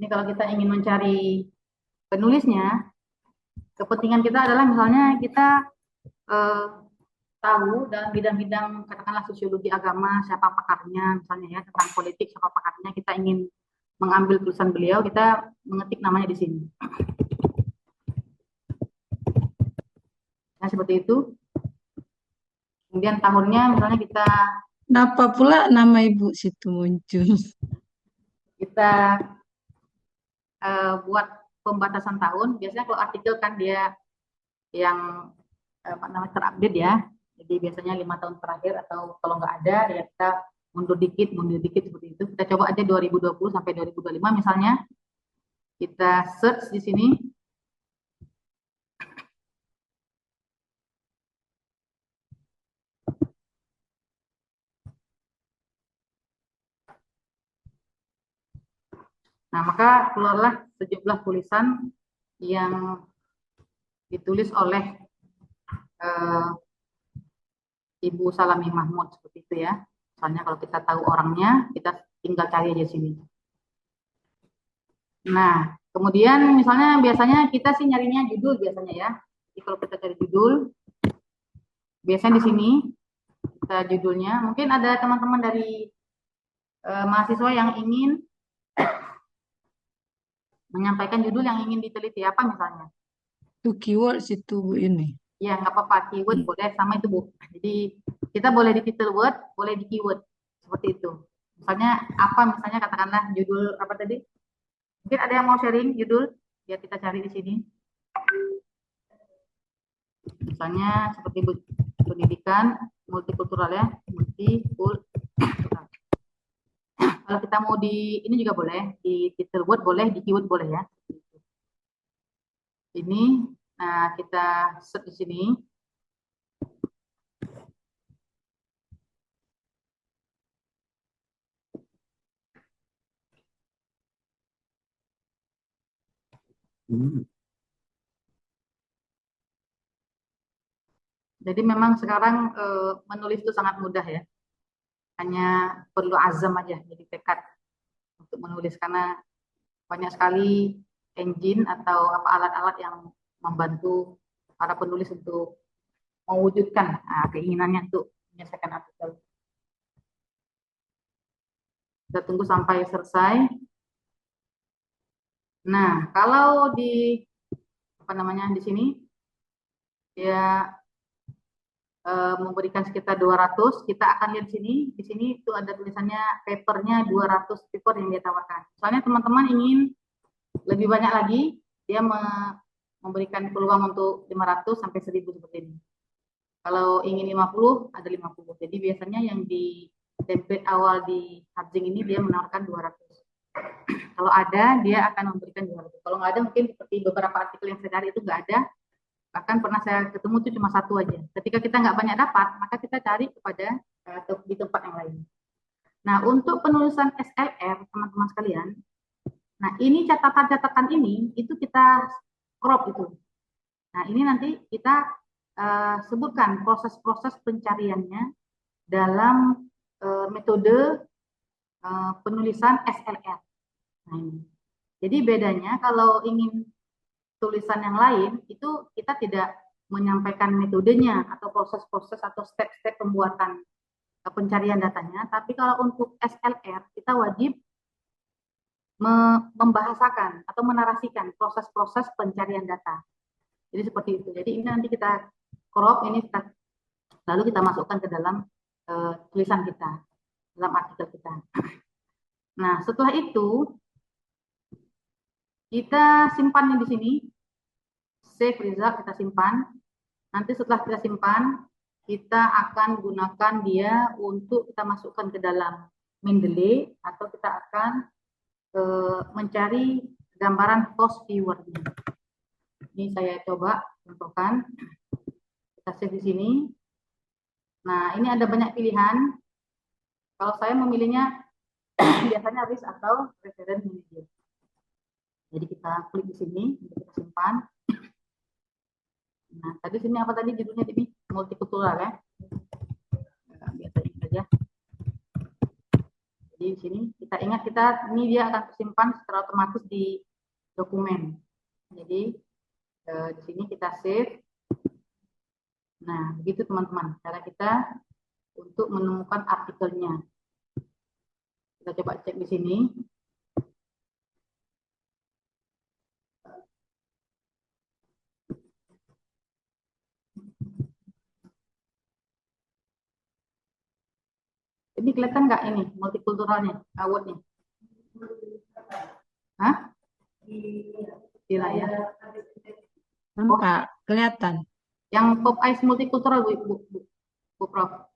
Ini kalau kita ingin mencari penulisnya, kepentingan kita adalah misalnya kita tahu dalam bidang-bidang katakanlah sosiologi agama siapa pakarnya, misalnya ya tentang politik siapa pakarnya, kita ingin mengambil tulisan beliau, kita mengetik namanya di sini. Nah, seperti itu. Kemudian tahunnya misalnya kita. Kenapa pula nama Ibu situ muncul? Kita buat pembatasan tahun. Biasanya kalau artikel kan dia yang terupdate ya. Jadi biasanya 5 tahun terakhir atau kalau nggak ada ya kita mundur dikit seperti itu. Kita coba aja 2020 sampai 2025 misalnya. Kita search di sini. Nah, maka keluarlah sejumlah tulisan yang ditulis oleh Ibu Salami Mahmud seperti itu ya. Soalnya kalau kita tahu orangnya, kita tinggal cari aja sini. Nah, kemudian misalnya biasanya kita sih nyarinya judul biasanya ya. Jadi kalau kita cari judul, biasanya di sini kita judulnya. Mungkin ada teman-teman dari mahasiswa yang ingin menyampaikan judul yang ingin diteliti apa misalnya. Itu keyword situ Bu ini. Ya, nggak apa-apa, keyword boleh sama itu Bu. Jadi kita boleh di title word, boleh di keyword seperti itu. Misalnya apa, misalnya katakanlah judul apa tadi? Mungkin ada yang mau sharing judul, biar kita cari di sini. Misalnya seperti pendidikan multikultural ya, multikultural. Kalau kita mau di ini juga boleh, di title word boleh, di keyword boleh ya. Ini, nah kita set di sini. Jadi memang sekarang menulis itu sangat mudah ya. Hanya perlu azam aja, jadi tekad untuk menulis karena banyak sekali engine atau apa alat-alat yang membantu para penulis untuk mewujudkan keinginannya untuk menyelesaikan artikel. Kita tunggu sampai selesai. Nah, kalau di apa namanya di sini dia memberikan sekitar 200, kita akan lihat di sini itu ada tulisannya papernya 200 paper yang dia tawarkan. Soalnya teman-teman ingin lebih banyak lagi, dia memberikan peluang untuk 500 sampai 1000 seperti ini. Kalau ingin 50, ada 50. Jadi biasanya yang di template awal di Hubzing ini dia menawarkan 200. Kalau ada, dia akan memberikan 200. Kalau nggak ada, mungkin seperti beberapa artikel yang saya cari itu nggak ada. Bahkan pernah saya ketemu itu cuma satu aja. Ketika kita nggak banyak dapat, maka kita cari kepada di tempat yang lain. Nah, untuk penulisan SLR, teman-teman sekalian, nah ini catatan-catatan ini, itu kita crop itu. Nah, ini nanti kita sebutkan proses-proses pencariannya dalam metode penulisan SLR. Nah, ini. Jadi bedanya kalau ingin tulisan yang lain itu kita tidak menyampaikan metodenya atau proses-proses atau step-step pembuatan pencarian datanya, tapi kalau untuk SLR kita wajib membahasakan atau menarasikan proses-proses pencarian data. Jadi seperti itu. Jadi ini nanti kita crop ini lalu kita masukkan ke dalam tulisan kita, dalam artikel kita. Nah, setelah itu kita simpan di sini. Save result, kita simpan. Nanti setelah kita simpan, kita akan gunakan dia untuk kita masukkan ke dalam Mendeley atau kita akan mencari gambaran post viewer. Ini saya coba contohkan. Kita save di sini. Nah, ini ada banyak pilihan. Kalau saya memilihnya biasanya list atau reference manager. Jadi kita klik di sini, kita simpan. Nah, tadi sini apa tadi judulnya ini? Multikultural ya. Biasanya saja. Jadi di sini kita ingat ini dia akan tersimpan secara otomatis di dokumen. Jadi di sini kita save. Nah, begitu teman-teman cara kita untuk menemukan artikelnya. Kita coba cek di sini. Ini kelihatan nggak ini multikulturalnya, awardnya? Hah? Tidak ya. Nampak, kelihatan. Yang pop ice multikultural Bu Prof.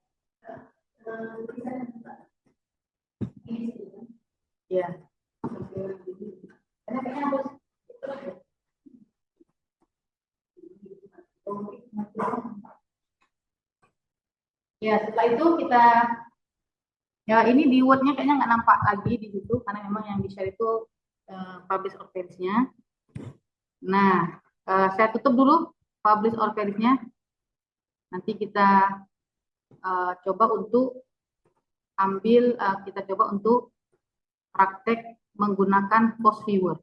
Ya. Ya, setelah itu kita ya ini di Word-nya kayaknya nggak nampak lagi di situ karena memang yang di-share itu publish or perish-nya. Nah, saya tutup dulu publish or perish-nya. Nanti kita coba untuk kita coba untuk praktek menggunakan post viewer.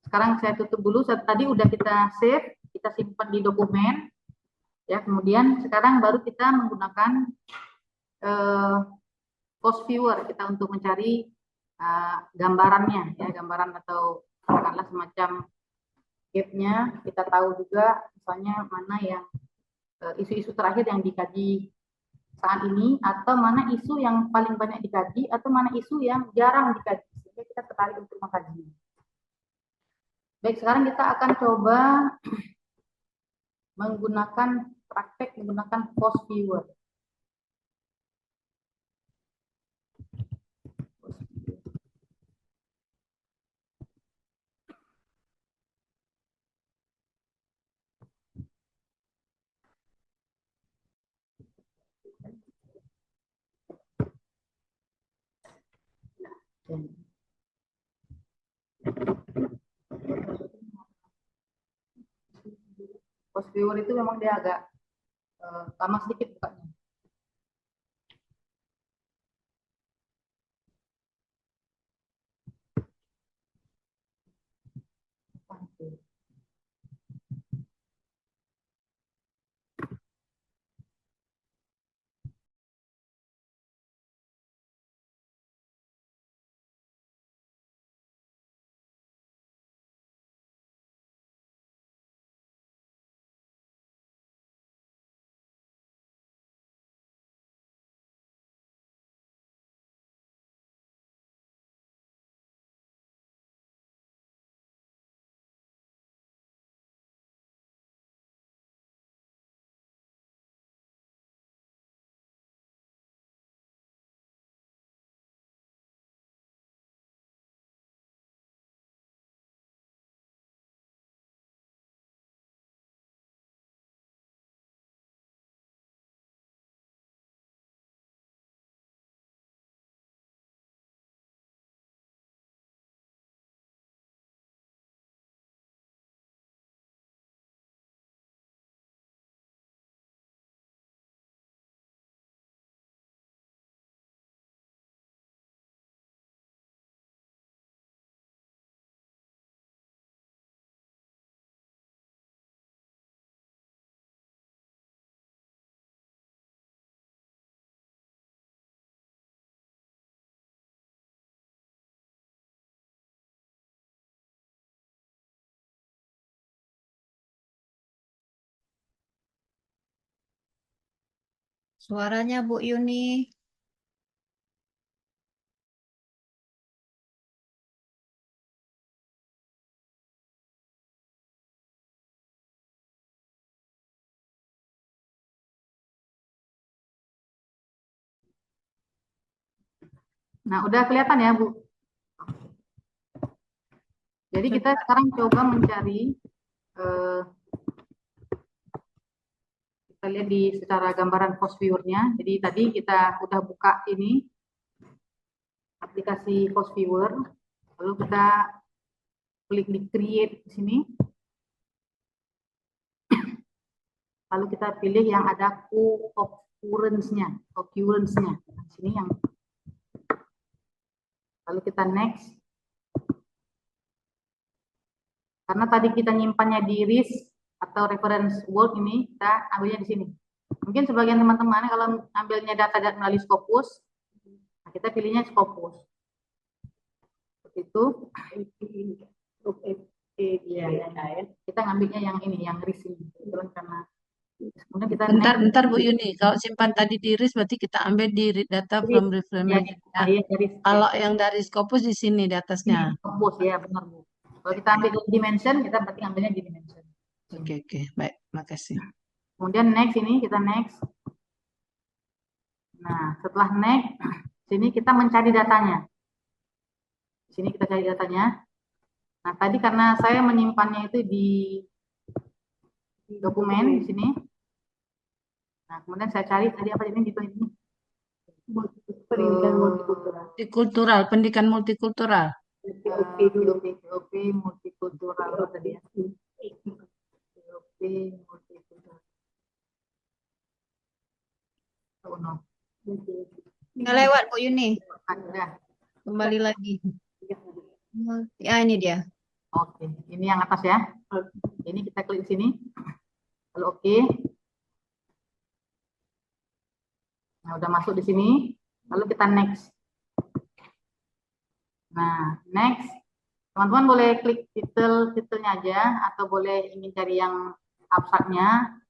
Sekarang saya tutup dulu. Tadi udah kita save, kita simpan di dokumen. Ya, kemudian sekarang baru kita menggunakan post viewer kita untuk mencari gambarannya, ya, gambaran atau katakanlah semacam gap-nya. Kita tahu juga misalnya mana yang isu-isu terakhir yang dikaji saat ini, atau mana isu yang paling banyak dikaji, atau mana isu yang jarang dikaji, sehingga kita tertarik untuk mengkaji. Baik, sekarang kita akan coba praktek menggunakan post viewer. Oke. Post viewer itu memang dia agak lama sedikit bukanya. Oke. Suaranya Bu Yuni. Nah, udah kelihatan ya, Bu. Jadi kita sekarang coba mencari, kita lihat di secara gambaran post viewer-nya. Jadi tadi kita udah buka ini aplikasi post viewer, lalu kita klik di create di sini, lalu kita pilih yang ada occurrence-nya, di sini yang, lalu kita next. Karena tadi kita nyimpannya di RIS atau reference world ini, kita ambilnya di sini. Mungkin sebagian teman-teman kalau ambilnya data melalui Scopus, nah kita pilihnya Scopus. Seperti itu. Iya, kita ngambilnya yang ini, yang RIS ini. Karena kemudian kita Bentar Bu Yuni, kalau simpan tadi di RIS berarti kita ambil di data from reference. Kalau yang dari Scopus di sini di atasnya. Scopus ya, benar Bu. Kalau kita ambil dari dimension, kita berarti ambilnya di dimension. Oke, baik, makasih. Kemudian next ini, kita next. Nah, setelah next, sini kita mencari datanya. Sini kita cari datanya. Nah, tadi karena saya menyimpannya itu di dokumen di sini. Nah, kemudian saya cari tadi apa ini di ini. Pendidikan Multikultural, pendidikan multikultural. POP multikultural tadi ya. POP multikultural. Oh no. Nggak lewat Bu Yuni. Ada. Kembali lagi. Ya ini dia. Oke, ini yang atas ya. Ini kita klik sini. Lalu oke. Nah, udah masuk di sini. Lalu kita next. Nah, next. Teman-teman boleh klik titelnya aja atau boleh ingin cari yang abstraknya.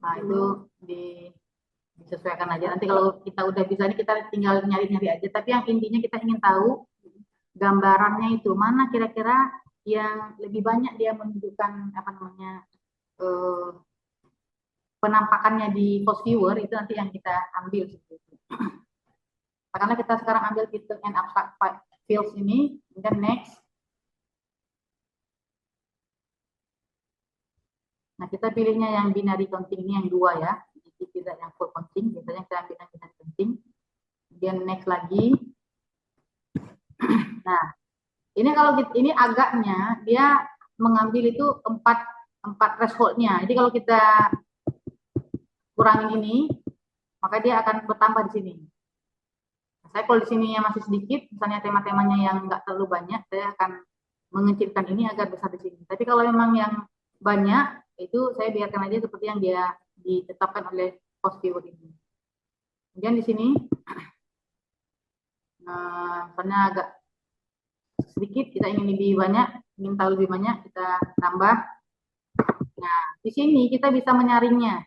Nah, itu disesuaikan aja. Nanti kalau kita udah bisa ini kita tinggal nyari-nyari aja. Tapi yang intinya kita ingin tahu gambarannya itu mana kira-kira yang lebih banyak dia menunjukkan apa namanya penampakannya di post viewer, itu nanti yang kita ambil seperti itu. Karena kita sekarang ambil title and abstract fields ini, kemudian next. Nah, kita pilihnya yang binary counting ini yang 2 ya, jadi tidak yang full counting. Biasanya kita ambil yang binary counting. Kemudian next lagi. Nah, ini kalau ini agaknya dia mengambil itu empat thresholdnya. Jadi kalau kita kurangin ini, maka dia akan bertambah di sini. Saya kalau di sini masih sedikit, misalnya tema-temanya yang nggak terlalu banyak, saya akan mengecilkan ini agar besar di sini. Tapi kalau memang yang banyak, itu saya biarkan aja seperti yang dia ditetapkan oleh post keyword ini. Kemudian di sini, misalnya agak sedikit, kita ingin lebih banyak, ingin tahu lebih banyak, kita tambah. Nah, di sini kita bisa menyaringnya.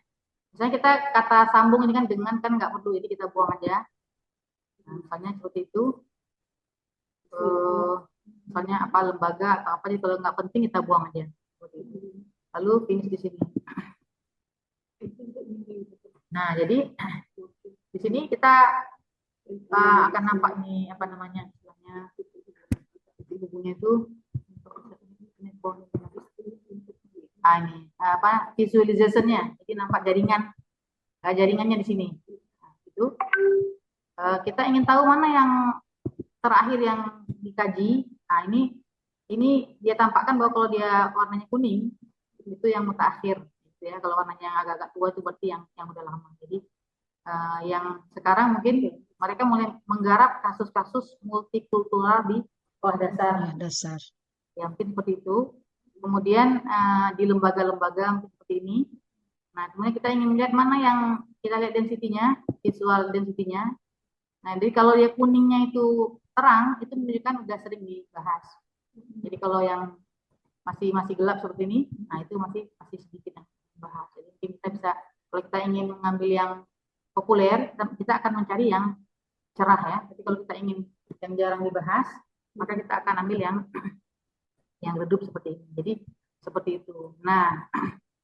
Misalnya kita kata sambung ini kan dengan kan nggak perlu, jadi kita buang aja. Nah, misalnya seperti itu. Misalnya apa lembaga atau apa, jadi kalau nggak penting kita buang aja. Seperti itu. Lalu finish di sini. Nah, jadi di sini kita akan nampak nih apa namanya istilahnya bukunya itu ini apa visualizationnya, jadi nampak jaringannya di sini. Nah, itu kita ingin tahu mana yang terakhir yang dikaji. Nah, ini dia tampakkan bahwa kalau dia warnanya kuning itu yang mutakhir gitu ya. Kalau warnanya yang agak-agak tua itu berarti yang udah lama. Jadi yang sekarang mungkin mereka mulai menggarap kasus-kasus multikultural di sekolah dasar. Ya mungkin seperti itu. Kemudian di lembaga-lembaga seperti ini. Nah, kemudian kita ingin melihat mana yang kita lihat density-nya, visual density-nya. Nah, jadi kalau dia kuningnya itu terang, itu menunjukkan udah sering dibahas. Jadi kalau yang masih gelap seperti ini, nah itu masih sedikit yang dibahas. Jadi mungkin kita bisa, kalau kita ingin mengambil yang populer, kita akan mencari yang cerah ya. Tapi kalau kita ingin yang jarang dibahas, maka kita akan ambil yang redup seperti ini. Jadi seperti itu. Nah,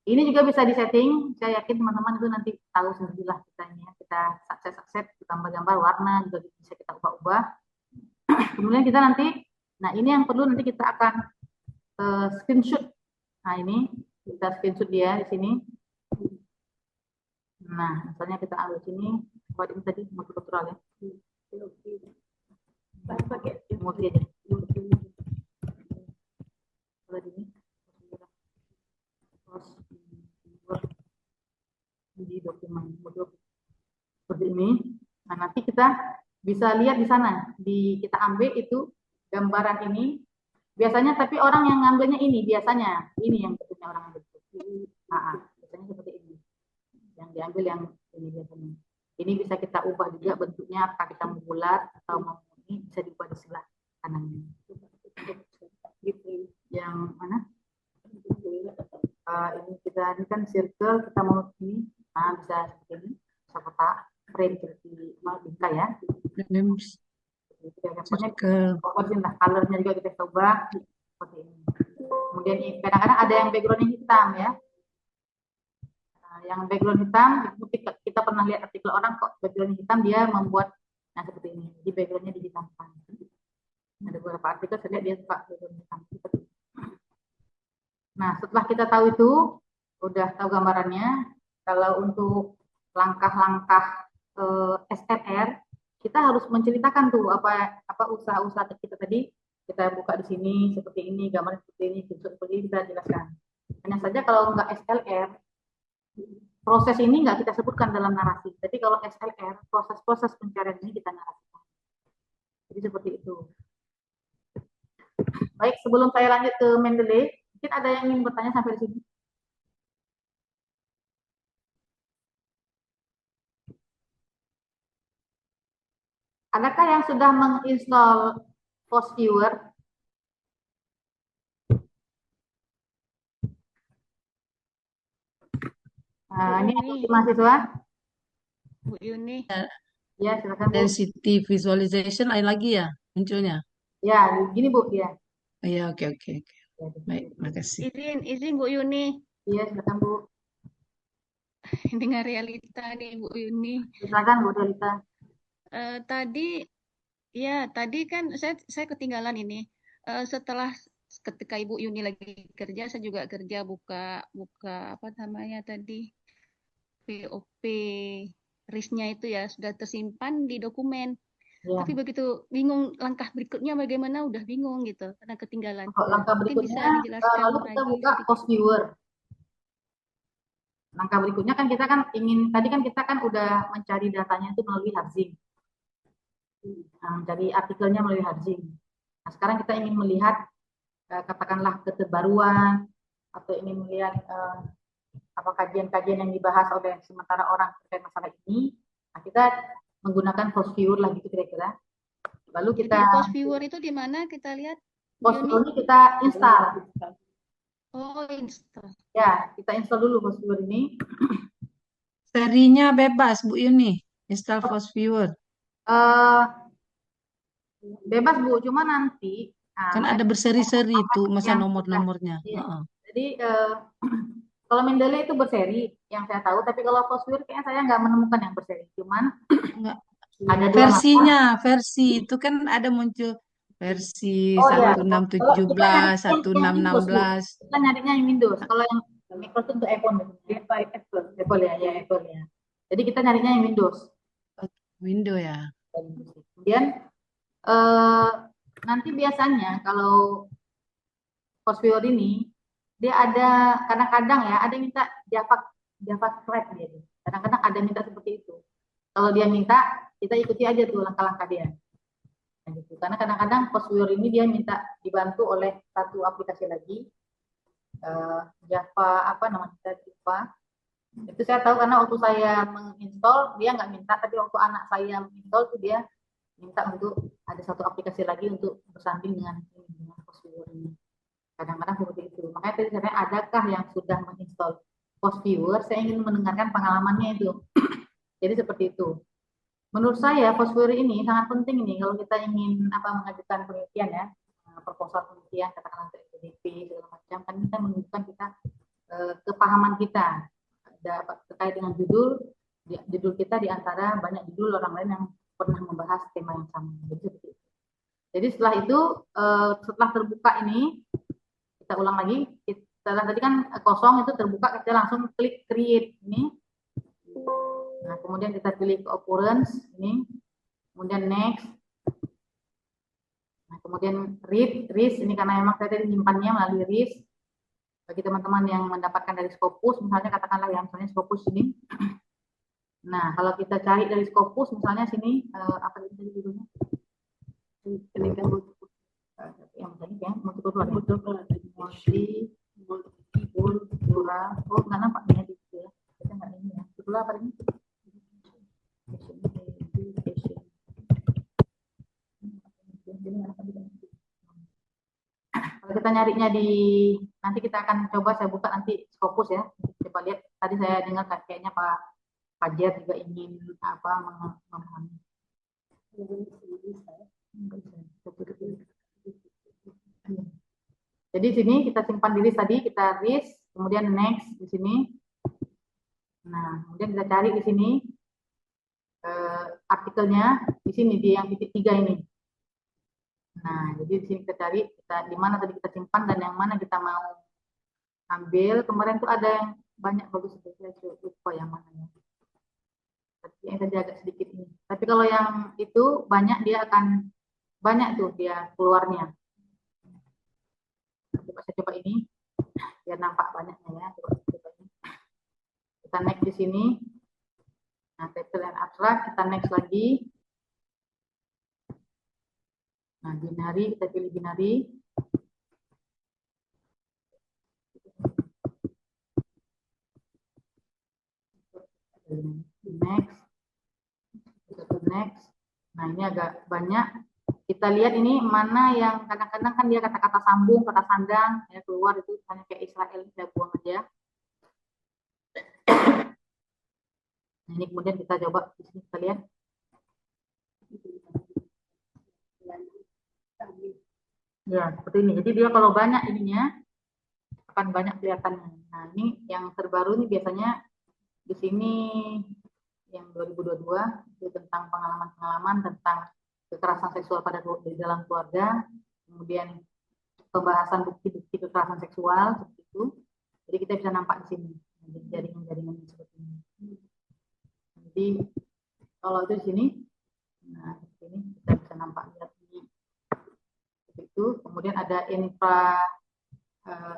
ini juga bisa disetting. Saya yakin teman-teman itu nanti tahu sendirilah kita ini ya. Kita akses gambar-gambar warna juga bisa kita ubah-ubah. Kemudian kita nanti, nah ini yang perlu nanti kita akan screenshot. Nah ini kita screenshot dia di sini. Nah, misalnya kita ambil sini, buat ini tadi multikultural ya. Pakai multi aja. Di dokumen seperti ini. Nah, nanti kita bisa lihat di sana, kita ambil itu gambaran ini. Biasanya tapi orang yang ngambilnya ini biasanya ini yang punya orang ambil. Biasanya seperti ini. Yang diambil yang ini biasanya. Ini bisa kita ubah juga bentuknya, apakah kita mau bulat atau mau ini, bisa diubah di sebelah kanannya. Yang mana? Ini kan circle, kita mau ini, bisa seperti ini, bisa kotak, frame seperti bingkai ya. Pokoknya colornya juga kita coba seperti ini. Kemudian kadang-kadang ada yang backgroundnya hitam ya. Yang background hitam, kita pernah lihat artikel orang kok background hitam dia membuat seperti ini. Jadi backgroundnya dihitamkan. Ada beberapa artikel saya lihat dia suka background hitam. Nah, setelah kita tahu itu, udah tahu gambarannya. Kalau untuk langkah-langkah SLR, kita harus menceritakan tuh apa usaha-usaha kita tadi. Kita buka di sini seperti ini, gambar seperti ini, seperti ini kita jelaskan. Hanya saja kalau nggak SLR, proses ini nggak kita sebutkan dalam narasi. Jadi kalau SLR, proses-proses pencarian ini kita narasikan. Jadi seperti itu. Baik, sebelum saya lanjut ke Mendeley, mungkin ada yang ingin bertanya sampai di sini? Adakah yang sudah menginstall Post Viewer? Ini mahasiswa. Bu Yuni. Ya, silakan Bu. Density visualization ada lagi ya munculnya? Ya, gini Bu ya. Iya, oke. Baik, makasih. Izin Bu Yuni. Iya, silakan Bu. Dengan realita nih Bu Yuni. Silakan Bu Realita. Tadi kan saya ketinggalan ini. Setelah ketika Ibu Yuni lagi kerja, saya juga kerja buka apa namanya tadi POP RIS-nya itu ya sudah tersimpan di dokumen. Ya. Tapi begitu bingung langkah berikutnya bagaimana, udah bingung gitu karena ketinggalan. Untuk langkah Mungkin bisa berikutnya, dijelaskan lalu kita lagi buka sedikit. post viewer. Langkah berikutnya kan kita kan ingin, tadi kan kita kan udah mencari datanya itu melalui Harzing. Mencari artikelnya melalui Harzing. Nah, sekarang kita ingin melihat katakanlah keterbaruan atau ingin melihat apa kajian-kajian yang dibahas oleh sementara orang terkait masalah ini. Nah, kita menggunakan post viewer lah gitu kira-kira. Lalu kita Jadi post viewer itu di mana kita lihat? post Yuni? viewer ini kita install. Oh, install. Ya, kita install dulu post viewer ini. Serinya bebas, Bu Yuni. Install Post Viewer. Bebas Bu, cuma nanti Kan ada berseri-seri itu masa nomor-nomornya. Iya. Jadi kalau Mendeley itu berseri yang saya tahu, tapi kalau post viewer kayaknya saya nggak menemukan yang berseri. Cuman Enggak. ada dua Versinya, versi itu kan ada muncul versi Oh iya, 1617, 1616. kita nyarinya yang Windows. Kalau yang Microsoft untuk iPhone, Apple ya. Jadi kita nyarinya yang Windows. Windows ya. Kemudian nanti biasanya kalau post viewer ini dia ada kadang-kadang ya ada yang minta JavaScript dia. Kadang-kadang ada minta seperti itu. Kalau dia minta, kita ikuti aja tuh langkah-langkah dia. Nah, gitu. Karena kadang-kadang post viewer ini dia minta dibantu oleh satu aplikasi lagi, Java apa namanya Java. Itu saya tahu karena waktu saya menginstall dia nggak minta, tapi waktu anak saya menginstall tuh dia minta untuk ada satu aplikasi lagi untuk bersanding dengan post viewer ini. Kadang-kadang seperti itu. Makanya tadi sebenarnya adakah yang sudah menginstall post viewer? Saya ingin mendengarkan pengalamannya itu. Jadi seperti itu. Menurut saya post viewer ini sangat penting nih kalau kita ingin mengajukan penelitian ya, proposal penelitian katakanlah untuk PDP segala macam, kan kita menunjukkan kita kepahaman kita terkait dengan judul kita di antara banyak judul orang lain yang pernah membahas tema yang sama. Jadi setelah itu setelah terbuka ini kita ulang lagi, setelah tadi kan kosong itu terbuka, kita langsung klik create ini. Nah, kemudian kita pilih ke occurrence ini, kemudian next. Nah, kemudian read ini karena memang saya tadi menyimpannya melalui RIS. Bagi teman-teman yang mendapatkan dari Scopus, misalnya katakanlah yang misalnya Scopus ini. Nah, kalau kita cari dari Scopus, misalnya sini apa itu judulnya? Oh, nggak nampak nih ya. Kita nggak ini ya. Judul apa ini? Kalau kita nyarinya di nanti kita akan coba saya buka nanti Scopus ya. Coba lihat tadi saya dengar kayaknya Pak Fajar juga ingin memahami. Jadi sini kita simpan diri tadi, kita list, kemudian next di sini. Nah, kemudian kita cari di sini artikelnya di sini di yang titik 3 ini. Nah, jadi di sini kita cari di mana tadi kita simpan dan yang mana kita mau ambil. Kemarin tuh ada yang banyak bagus, saya lupa yang mana ya. Tapi yang tadi agak sedikit ini. Tapi kalau yang itu banyak dia akan banyak tuh dia keluarnya. Saya coba ini biar nampak banyaknya ya. Coba ini. Kita next di sini. Nah, title and abstract kita next lagi. Nah, binary kita pilih binary. Next. Kita ke next. Nah, ini agak banyak. Kita lihat ini mana yang kadang-kadang kan dia kata-kata sambung, kata sandang ya keluar itu hanya kayak Israel kita buang aja. Nah, ini kemudian kita coba di sini kita lihat. Ya, seperti ini. Jadi dia kalau banyak ininya akan banyak kelihatannya. Nah, ini yang terbaru ini biasanya di sini yang 2022 itu tentang pengalaman-pengalaman tentang kekerasan seksual di dalam keluarga, kemudian pembahasan bukti-bukti kekerasan seksual seperti itu. Jadi kita bisa nampak di sini jaringan-jaringan seperti ini. Jadi kalau itu di sini, nah seperti ini. Kemudian ada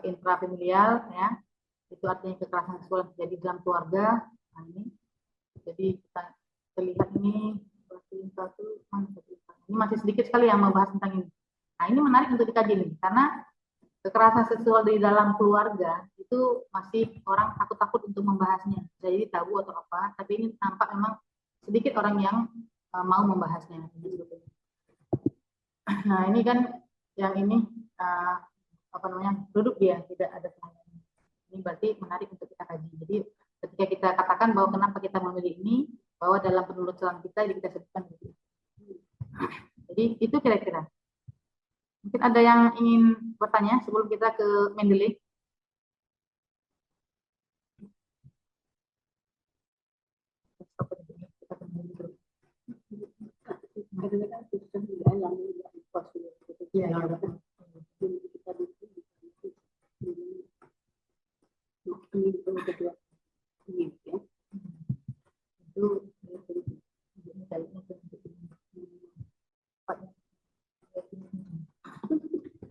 intrafamilial, ya, itu artinya kekerasan seksual yang terjadi dalam keluarga. Nah, ini jadi kita lihat ini ini masih sedikit sekali yang membahas tentang ini. Nah, ini menarik untuk dikaji nih, karena kekerasan seksual di dalam keluarga itu masih orang takut-takut untuk membahasnya. Jadi tabu atau apa, tapi ini nampak memang sedikit orang yang mau membahasnya. Nah, ini kan yang ini apa namanya, duduk dia tidak ada salahnya. Ini berarti menarik untuk kita kaji. Jadi ketika kita katakan bahwa kenapa kita memilih ini, bahwa dalam penelusuran kita jadi kita sebutkan gitu. Jadi itu kira-kira. Mungkin ada yang ingin bertanya sebelum kita ke Mendeley.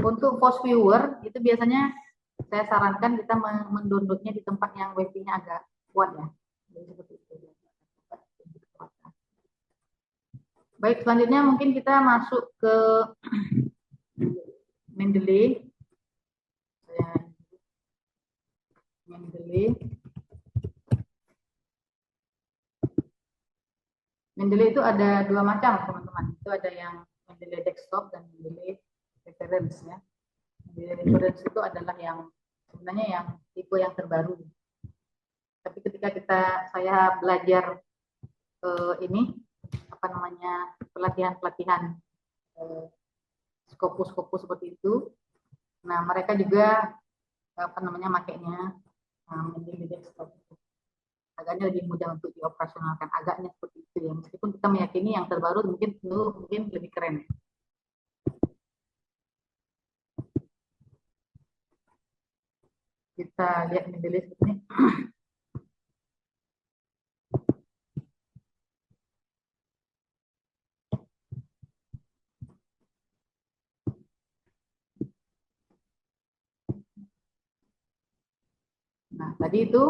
Untuk post viewer itu biasanya saya sarankan kita mendownloadnya di tempat yang wifi-nya agak kuat ya. Jadi seperti itu. Baik, selanjutnya mungkin kita masuk ke Mendeley. Mendeley itu ada dua macam, teman-teman. Itu ada yang Mendeley desktop dan Mendeley reference ya. Mendeley reference itu adalah yang sebenarnya yang tipe yang terbaru. Tapi ketika saya belajar ini apa namanya, pelatihan Scopus seperti itu. Nah, mereka juga apa namanya makainya Mendeley desktop. Agaknya lebih mudah untuk dioperasionalkan, agaknya seperti itu ya. Meskipun kita meyakini yang terbaru mungkin lebih keren. Kita lihat Mendeley seperti ini. Nah, tadi itu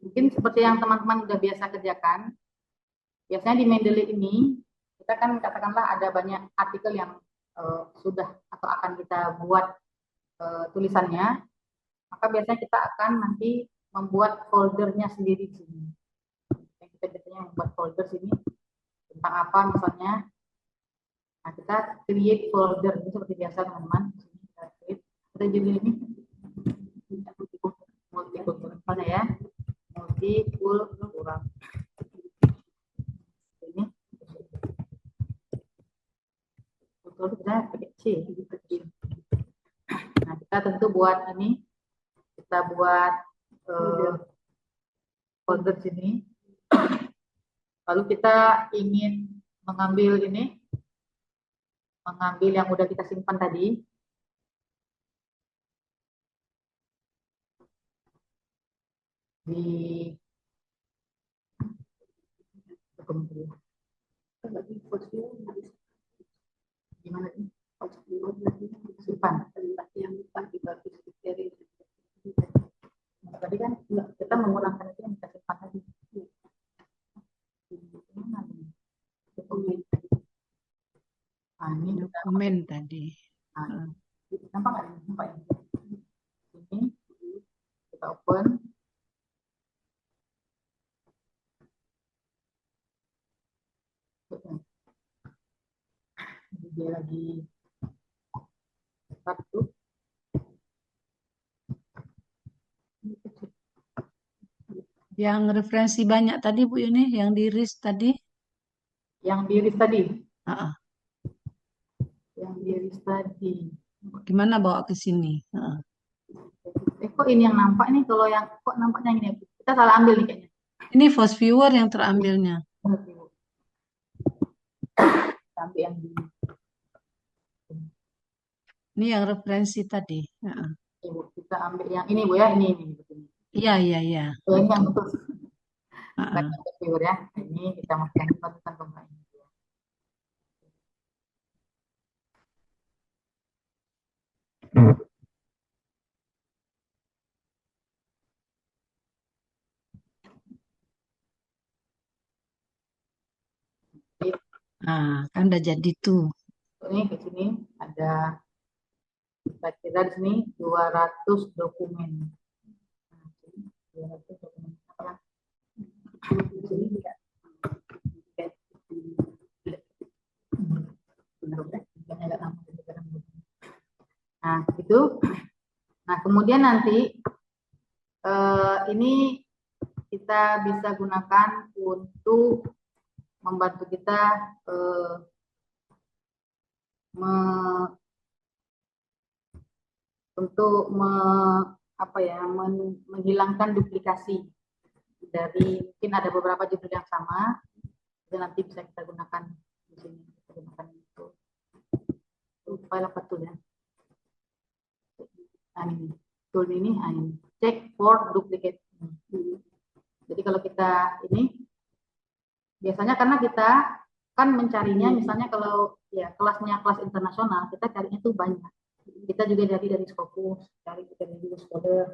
mungkin seperti yang teman-teman udah biasa kerjakan. Biasanya di Mendeley ini kita kan katakanlah ada banyak artikel yang sudah atau akan kita buat tulisannya, maka biasanya kita akan nanti membuat foldernya sendiri di sini. Kita biasanya membuat folder sini tentang apa misalnya. Nah, kita create folder ini seperti biasa teman-teman. Kita judul ini multikultural ya, multikultural. Ini kultur kita pakai C. Nah, kita tentu buat ini, kita buat folder sini. Lalu kita ingin mengambil ini, mengambil yang udah kita simpan tadi. Di gimana ini? Simpan. Tadi kan kita menggunakan itu yang kita simpan tadi. Nah, ini Dokumen tadi. nah, nampak nggak? Nampak ya? Ini kita open. Dia lagi satu. Yang referensi banyak tadi Bu Yuni, yang di RIS tadi. Yang diris tadi. Uh-uh. Yang diris tadi. Gimana bawa ke sini? Kok ini yang nampak nih? Kalau yang kok nampaknya ini? Kita salah ambil nih kayaknya. Ini Force Viewer yang terambilnya. Sampai yang di Ini yang referensi tadi. Ibu, kita ambil yang ini Bu ya, ini. Iya, iya, iya. Oh, ini yang betul. Uh-uh. Viewer ya. Ini kita masukkan tentang ini. Nah, kan udah jadi tuh. Ini di sini ada, kira di sini 200 dokumen. Nah, 200 dokumen apa ya? Di sini tidak. Nah, itu. Nah, kemudian nanti ini kita bisa gunakan untuk membantu kita menghilangkan duplikasi dari, mungkin ada beberapa judul yang sama, itu nanti bisa kita gunakan di sini. Kita gunakan itu file apa tuh ya? Ini tool ini, check for duplicate. Jadi kalau kita ini biasanya karena kita kan mencarinya, misalnya kalau ya kelasnya kelas internasional, kita carinya tuh banyak. Kita juga dari Scopus, cari dari Scholar,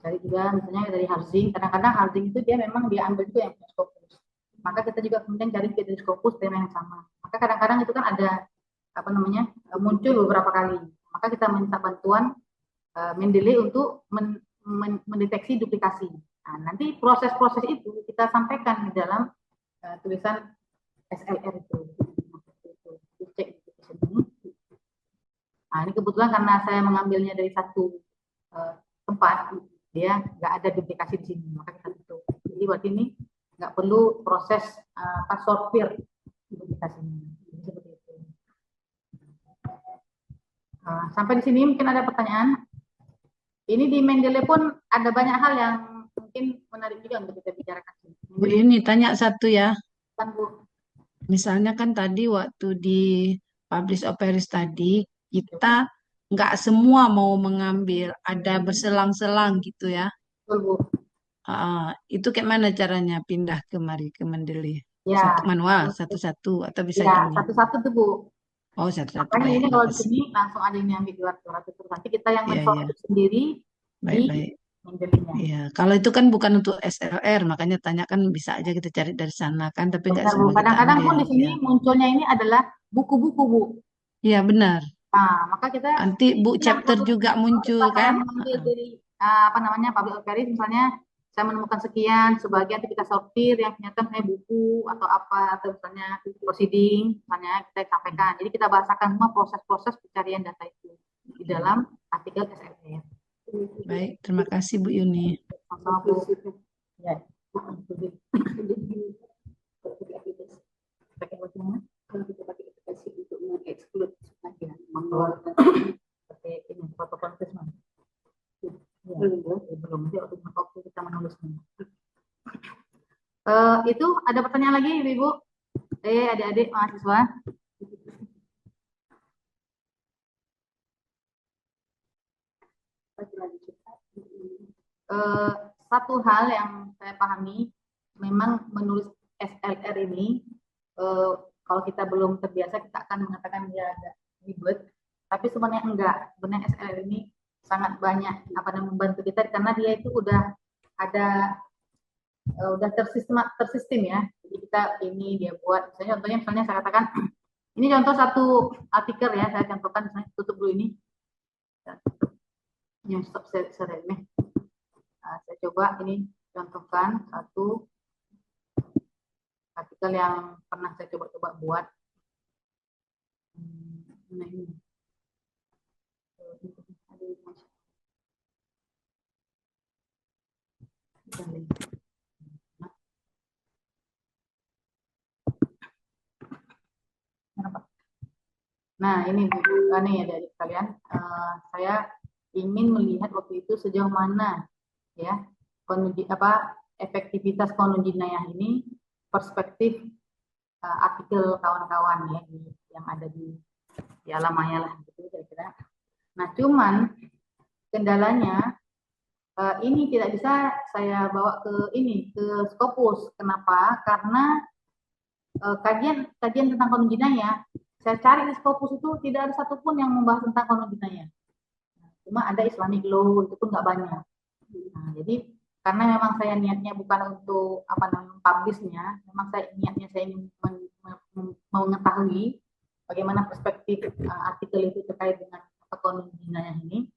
cari juga misalnya dari Harzing. Kadang-kadang Harzing itu dia memang dia ambil juga yang punya Scopus. Maka kita juga kemudian cari dari Scopus tema yang sama. Maka kadang-kadang itu kan ada muncul beberapa kali. Maka kita minta bantuan Mendeley untuk mendeteksi duplikasi. Nah, nanti proses-proses itu kita sampaikan di dalam tulisan SLR itu. Cek di sini. Nah, ini kebetulan karena saya mengambilnya dari satu tempat, dia nggak ada duplikasi di sini, maka kita tutup. Jadi buat ini nggak perlu proses sortir duplikasinya. Seperti itu. Sampai di sini mungkin ada pertanyaan. Ini di Mendeley pun ada banyak hal yang mungkin menarik juga untuk kita bicarakan. Bu ini tanya satu ya. Kan, Bu? Misalnya kan tadi waktu di publish operis tadi, kita nggak semua mau mengambil, ada berselang-selang gitu ya. Betul, Bu. Itu kayak mana caranya pindah ke Mendeley? Ya. Satu manual, satu-satu, atau bisa ya, gini? satu-satu tuh, Bu. Oh, satu-satu. Makanya Baik, ini kalau di sini langsung aja ini ambil 200 terus nanti kita yang mensortir sendiri baik, di baik. Mendeley-nya. Iya, kalau itu kan bukan untuk SLR, makanya tanya kan bisa aja kita cari dari sana kan, tapi nggak semua kita Kadang-kadang pun ambil. di sini munculnya ini adalah buku-buku, Bu. Iya, benar. Nah, maka kita Nanti Bu chapter juga muncul kan? Mengambil dari public operis, misalnya saya menemukan sekian, sebagian kita sortir yang ternyata misalnya buku atau apa, atau misalnya proceeding, misalnya kita sampaikan. Jadi kita bahasakan semua proses-proses pencarian data itu di dalam artikel SLR. Baik, terima kasih Bu Yuni. Sama Bu. Ya. Kalau kita pakai aplikasi untuk mengeksklud sebagian, mengeluarkan seperti ini protokol assessment. Belum sih waktu kita menulisnya. Itu ada pertanyaan lagi, Ibu? Adik-adik mahasiswa. Satu hal yang saya pahami, memang menulis SLR ini, kalau kita belum terbiasa kita akan mengatakan dia agak ribet, tapi sebenarnya enggak. Sebenarnya SLR ini sangat banyak membantu kita karena dia itu udah ada udah tersistem ya. Jadi kita ini dia buat, contohnya saya katakan ini contoh satu artikel ya, saya contohkan misalnya, tutup dulu ini. Yang stop share ini. Saya coba ini contohkan satu artikel yang pernah saya coba buat. Nah, ini. Nah, ini ya dari kalian, saya ingin melihat waktu itu sejauh mana ya efektivitas qanun jinayah ini perspektif artikel kawan-kawan ya yang ada di alam maya lah gitu kira-kira. Nah, cuman kendalanya ini tidak bisa saya bawa ke Scopus. Kenapa? Karena kajian tentang qanun jinayah saya cari di Scopus itu tidak ada satupun yang membahas tentang qanun jinayah. Cuma ada Islamic law itu pun nggak banyak. Nah, jadi karena memang saya niatnya bukan untuk apa namanya publishnya, memang saya niatnya saya ingin mengetahui bagaimana perspektif artikel itu terkait dengan ekonomi ini.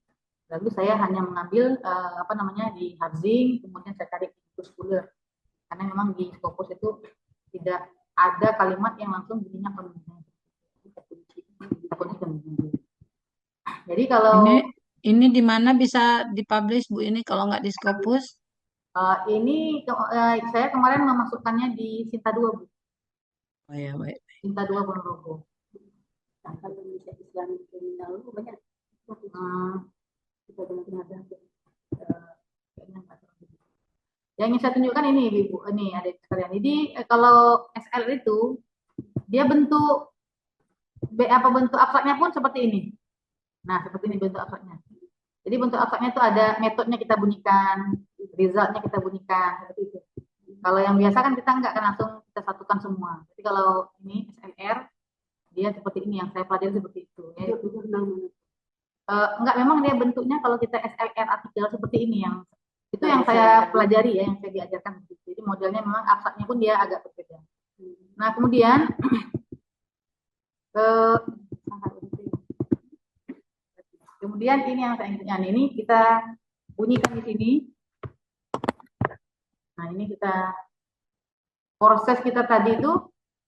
Lalu saya hanya mengambil apa namanya di Harzing, kemudian saya cari di Scholar. Karena memang di Scopus itu tidak ada kalimat yang langsung bunyinya kondisional. Jadi kalau ini di mana bisa dipublish Bu ini kalau nggak di Scopus? ini saya kemarin memasukkannya di Sinta 2 Bu. Oh ya, baik. Sinta 2 Ponorogo. Kalau Indonesia Islamic Criminal banyak. Kita benar-benar ada. Yang ingin saya tunjukkan ini Ibu, ini ada sekalian. Jadi kalau SL itu dia bentuk bentuk abstraknya pun seperti ini. Nah, seperti ini bentuk abstraknya. Jadi bentuk abstraknya itu ada metodenya kita bunyikan, resultnya kita bunyikan, seperti itu. Kalau yang biasa kan kita nggak akan langsung kita satukan semua. Jadi kalau ini SLR, dia seperti ini yang saya pelajari seperti itu. Ya, itu enggak, memang dia bentuknya kalau kita SLR artikel seperti ini yang itu yang saya pelajari ya, yang saya diajarkan. Jadi modelnya memang abstraknya pun dia agak berbeda. Nah kemudian ini yang saya inginkan, ini kita bunyikan di sini. Nah ini kita proses kita tadi itu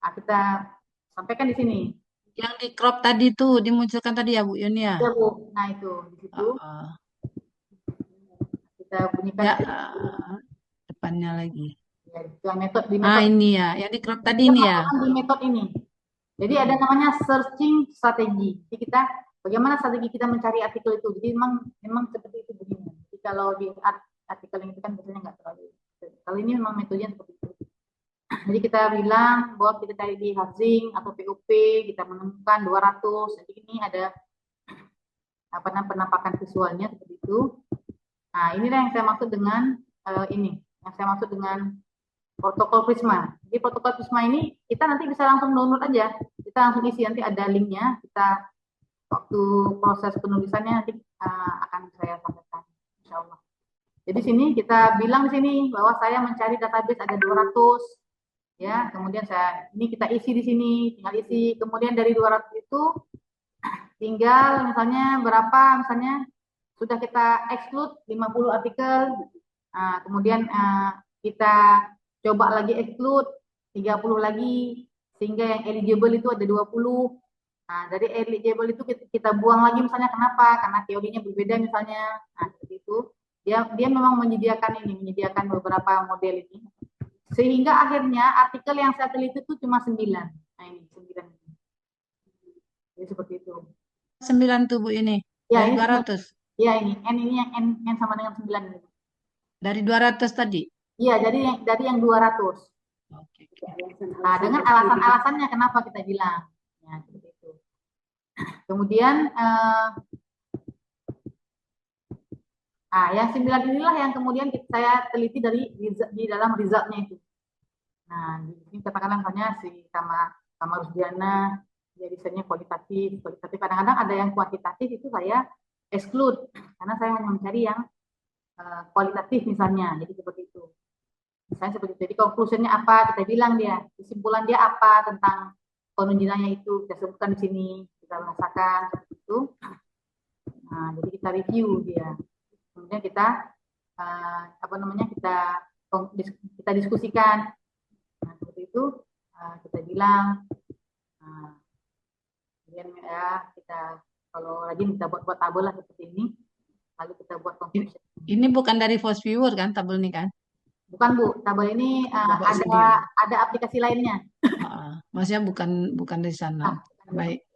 kita sampaikan di sini. Yang di crop tadi tuh dimunculkan tadi ya Bu Yuni ya? Ya Bu, nah itu di situ. Kita bunyikan ya, depannya lagi. Ya, itu metode di metode. Ini ya, yang di crop tadi ini ya. Di metode ini. Jadi ada namanya searching strategi. Jadi kita bagaimana strategi kita mencari artikel itu. Jadi memang seperti itu begini. Jadi kalau di artikel ini kan biasanya nggak terlalu. Kalau ini memang metodenya seperti itu. Jadi kita bilang bahwa kita cari di Harzing atau POP, kita menemukan 200. Jadi ini ada apa namanya penampakan visualnya seperti itu. Nah, inilah yang saya maksud dengan ini. Yang saya maksud dengan protokol Prisma. Jadi protokol Prisma ini kita nanti bisa langsung download aja. Kita langsung isi, nanti ada linknya. Kita waktu proses penulisannya nanti akan saya sampaikan, insya Allah. Jadi sini kita bilang di sini bahwa saya mencari database ada 200, ya. Kemudian ini kita isi di sini, tinggal isi. Kemudian dari 200 itu tinggal misalnya berapa, misalnya sudah kita exclude 50 artikel. Kemudian kita coba lagi exclude 30 lagi, sehingga yang eligible itu ada 20. Nah, dari eligible itu kita buang lagi misalnya, kenapa? Karena teorinya berbeda misalnya. Nah, seperti itu. Dia memang menyediakan beberapa model ini. Sehingga akhirnya artikel yang saya teliti itu cuma 9. Nah, ini 9. Jadi seperti itu. 9 tuh Bu ini. Ya, dari ini 200. Iya, ini yang N sama dengan 9. Dari 200 tadi? Iya, dari yang 200. Oke. Nah, dengan alasan-alasannya kenapa kita bilang. Ya, seperti itu. Kemudian, yang 9 inilah yang kemudian saya teliti di dalam resultnya itu. Nah, ini katakanlah misalnya si Kama Rusdiana, dia desainnya kualitatif. Kadang-kadang ada yang kuantitatif itu saya exclude, karena saya hanya mencari yang kualitatif misalnya. Jadi seperti itu. Misalnya seperti itu. Jadi conclusionnya apa, kita bilang dia. Kesimpulan dia apa tentang penunjinanya itu, kita sebutkan di sini, kita rasakan seperti itu. Nah, jadi kita review dia. Kemudian kita kita diskusikan. Nah, seperti itu kita bilang. Kemudian ya kita kalau rajin kita buat tabel lah seperti ini. Lalu kita buat conclusion. Ini bukan dari Force Viewer kan tabel ini kan? Bukan Bu, tabel ini ada aplikasi lainnya. Maksudnya bukan dari sana. Baik,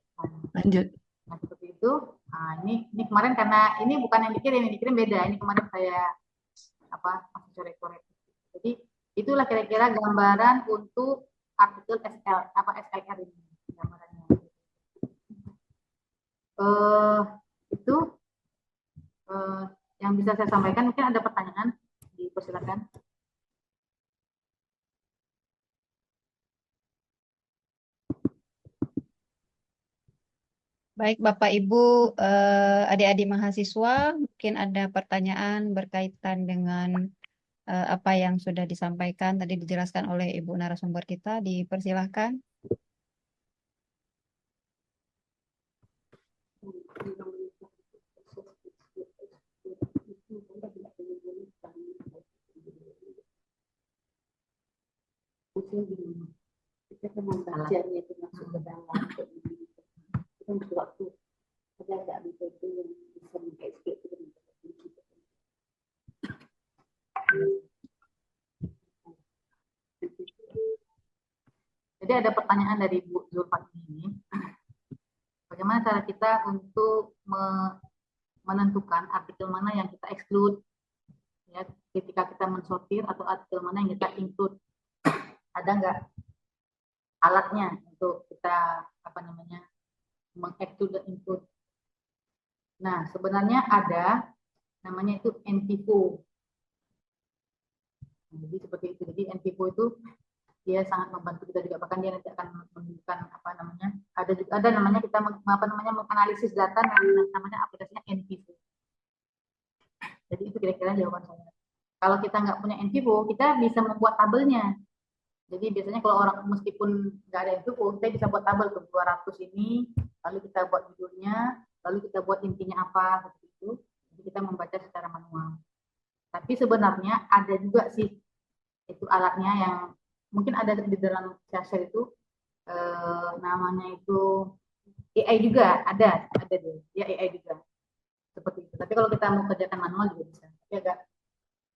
lanjut. Nah, seperti itu. Nah, ini kemarin karena ini bukan yang dikirim beda. Ini kemarin saya masih coret-coret. Jadi itulah kira-kira gambaran untuk artikel SLR ini gambarannya. Itu yang bisa saya sampaikan. Mungkin ada pertanyaan, dipersilakan. Baik, Bapak Ibu, adik-adik mahasiswa, mungkin ada pertanyaan berkaitan dengan apa yang sudah disampaikan tadi dijelaskan oleh Ibu narasumber kita, dipersilahkan. Kita kan membacanya itu masuk ke dalam itu butuh waktu ada agak begitu yang bisa mengekspresi Jadi ada pertanyaan dari Bu Zulfat ini, bagaimana cara kita untuk menentukan artikel mana yang kita exclude, ya, ketika kita mensortir, atau artikel mana yang kita include. Ada nggak alatnya untuk kita meng-exclude dan include? Nah, sebenarnya ada, namanya itu NPFO. Jadi seperti itu. Jadi NPFO itu dia sangat membantu kita juga, bahkan dia nanti akan menunjukkan ada namanya kita menganalisis data, namanya aplikasinya NPFO. Jadi itu kira-kira jawaban saya. Kalau kita nggak punya NPFO, kita bisa membuat tabelnya. Jadi biasanya kalau orang meskipun nggak ada NPFO, kita bisa buat tabel ke 200 ini, lalu kita buat judulnya, lalu kita buat intinya apa, seperti itu. Jadi kita membaca secara manual. Tapi sebenarnya ada juga sih itu alatnya yang mungkin ada di dalam share itu, namanya itu AI juga ada deh, ya AI juga seperti itu. Tapi kalau kita mau kerjakan manual juga bisa. Tapi agak,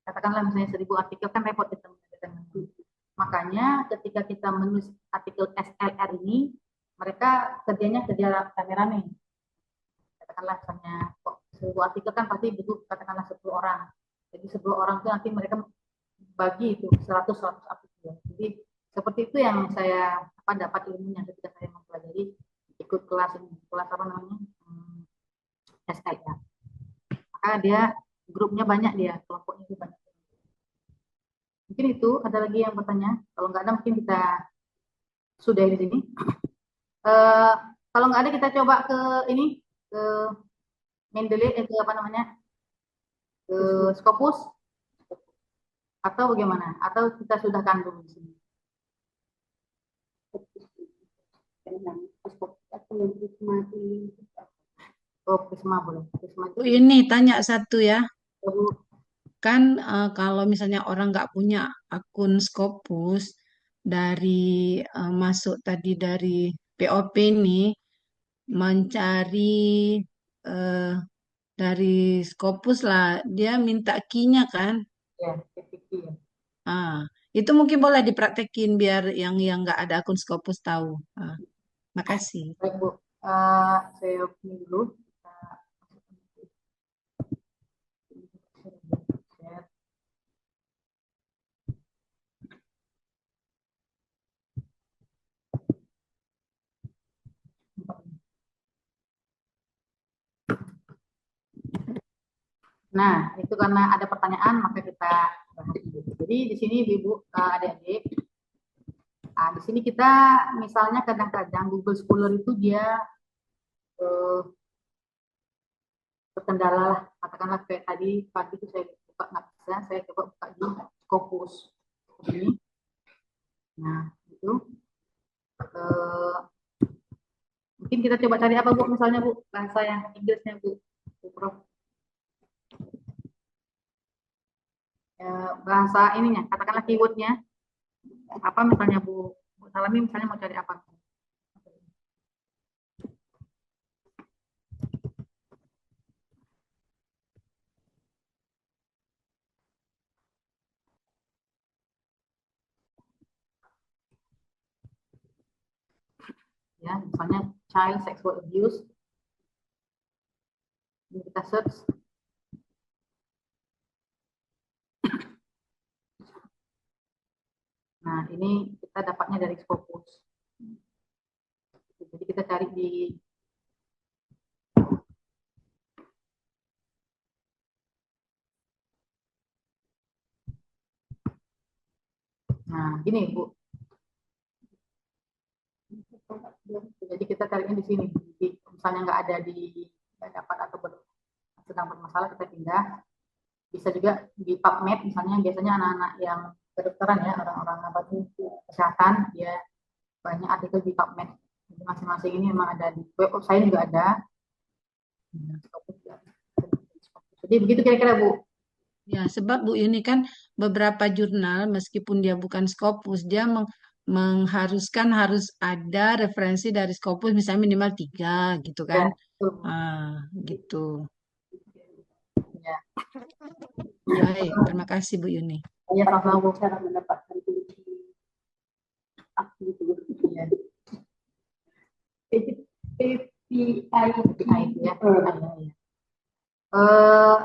katakanlah misalnya 1000 artikel kan repot kita mengerjakan manual. Makanya ketika kita menulis artikel SLR ini, mereka kerjanya kerja rame-rame. Katakanlah misalnya 1000 artikel kan pasti butuh katakanlah 10 orang. Jadi 10 orang itu nanti mereka bagi itu 100 artikel. Jadi seperti itu yang saya dapat ilmunya ketika saya mempelajari ikut kelas SLR. Maka dia grupnya banyak, dia kelompoknya itu banyak. Mungkin itu, ada lagi yang bertanya? Kalau nggak ada mungkin kita sudah di sini. Kalau nggak ada kita coba ke ini, ke Mendeley, ke ke Scopus, atau bagaimana? Atau kita sudah kandung di sini? Oh, Prisma boleh. Prisma Ini tanya satu ya. Bu. Kan kalau misalnya orang nggak punya akun Scopus, dari masuk tadi dari POP ini, mencari eh, dari Scopus lah, dia minta key-nya kan. Ya, PPT ya. Ah, itu mungkin boleh dipraktekin biar yang nggak ada akun Scopus tahu. Makasih. Baik, Bu. Saya ini dulu. Nah, itu karena ada pertanyaan, maka kita bahas dulu. Jadi di sini Ibu, adik-adik, di sini kita misalnya kadang-kadang Google Scholar itu dia terkendala lah. Katakanlah kayak tadi pagi itu saya buka nggak bisa, saya coba buka di Scopus ini. Nah, itu mungkin kita coba cari apa, Bu? Misalnya, Bu, bahasa yang Inggrisnya, Bu Prof. Bahasa ininya, katakanlah keywordnya apa, misalnya Bu Salami misalnya mau cari apa? Ya, misalnya child sexual abuse, ini kita search. Nah, ini kita dapatnya dari Scopus. Jadi kita cari di nah, gini Bu. Jadi kita carinya di sini. Jadi, misalnya nggak dapat atau sedang bermasalah, kita pindah. Bisa juga di PubMed, misalnya biasanya anak-anak yang kedokteran ya, orang-orang apa tuh kesehatan, dia banyak artikel di PubMed. Jadi masing-masing ini memang ada di website juga ada. Jadi begitu kira-kira Bu. Ya, sebab Bu Yuni kan beberapa jurnal meskipun dia bukan Scopus, dia mengharuskan harus ada referensi dari Scopus misalnya minimal 3 gitu Ya, kan. betul, Bu. Gitu. Ya. Baik, terima kasih Bu Yuni. Ya, sama Bu. Cara mendapatkan kunci aktif itu. Ya. KPI itu ya.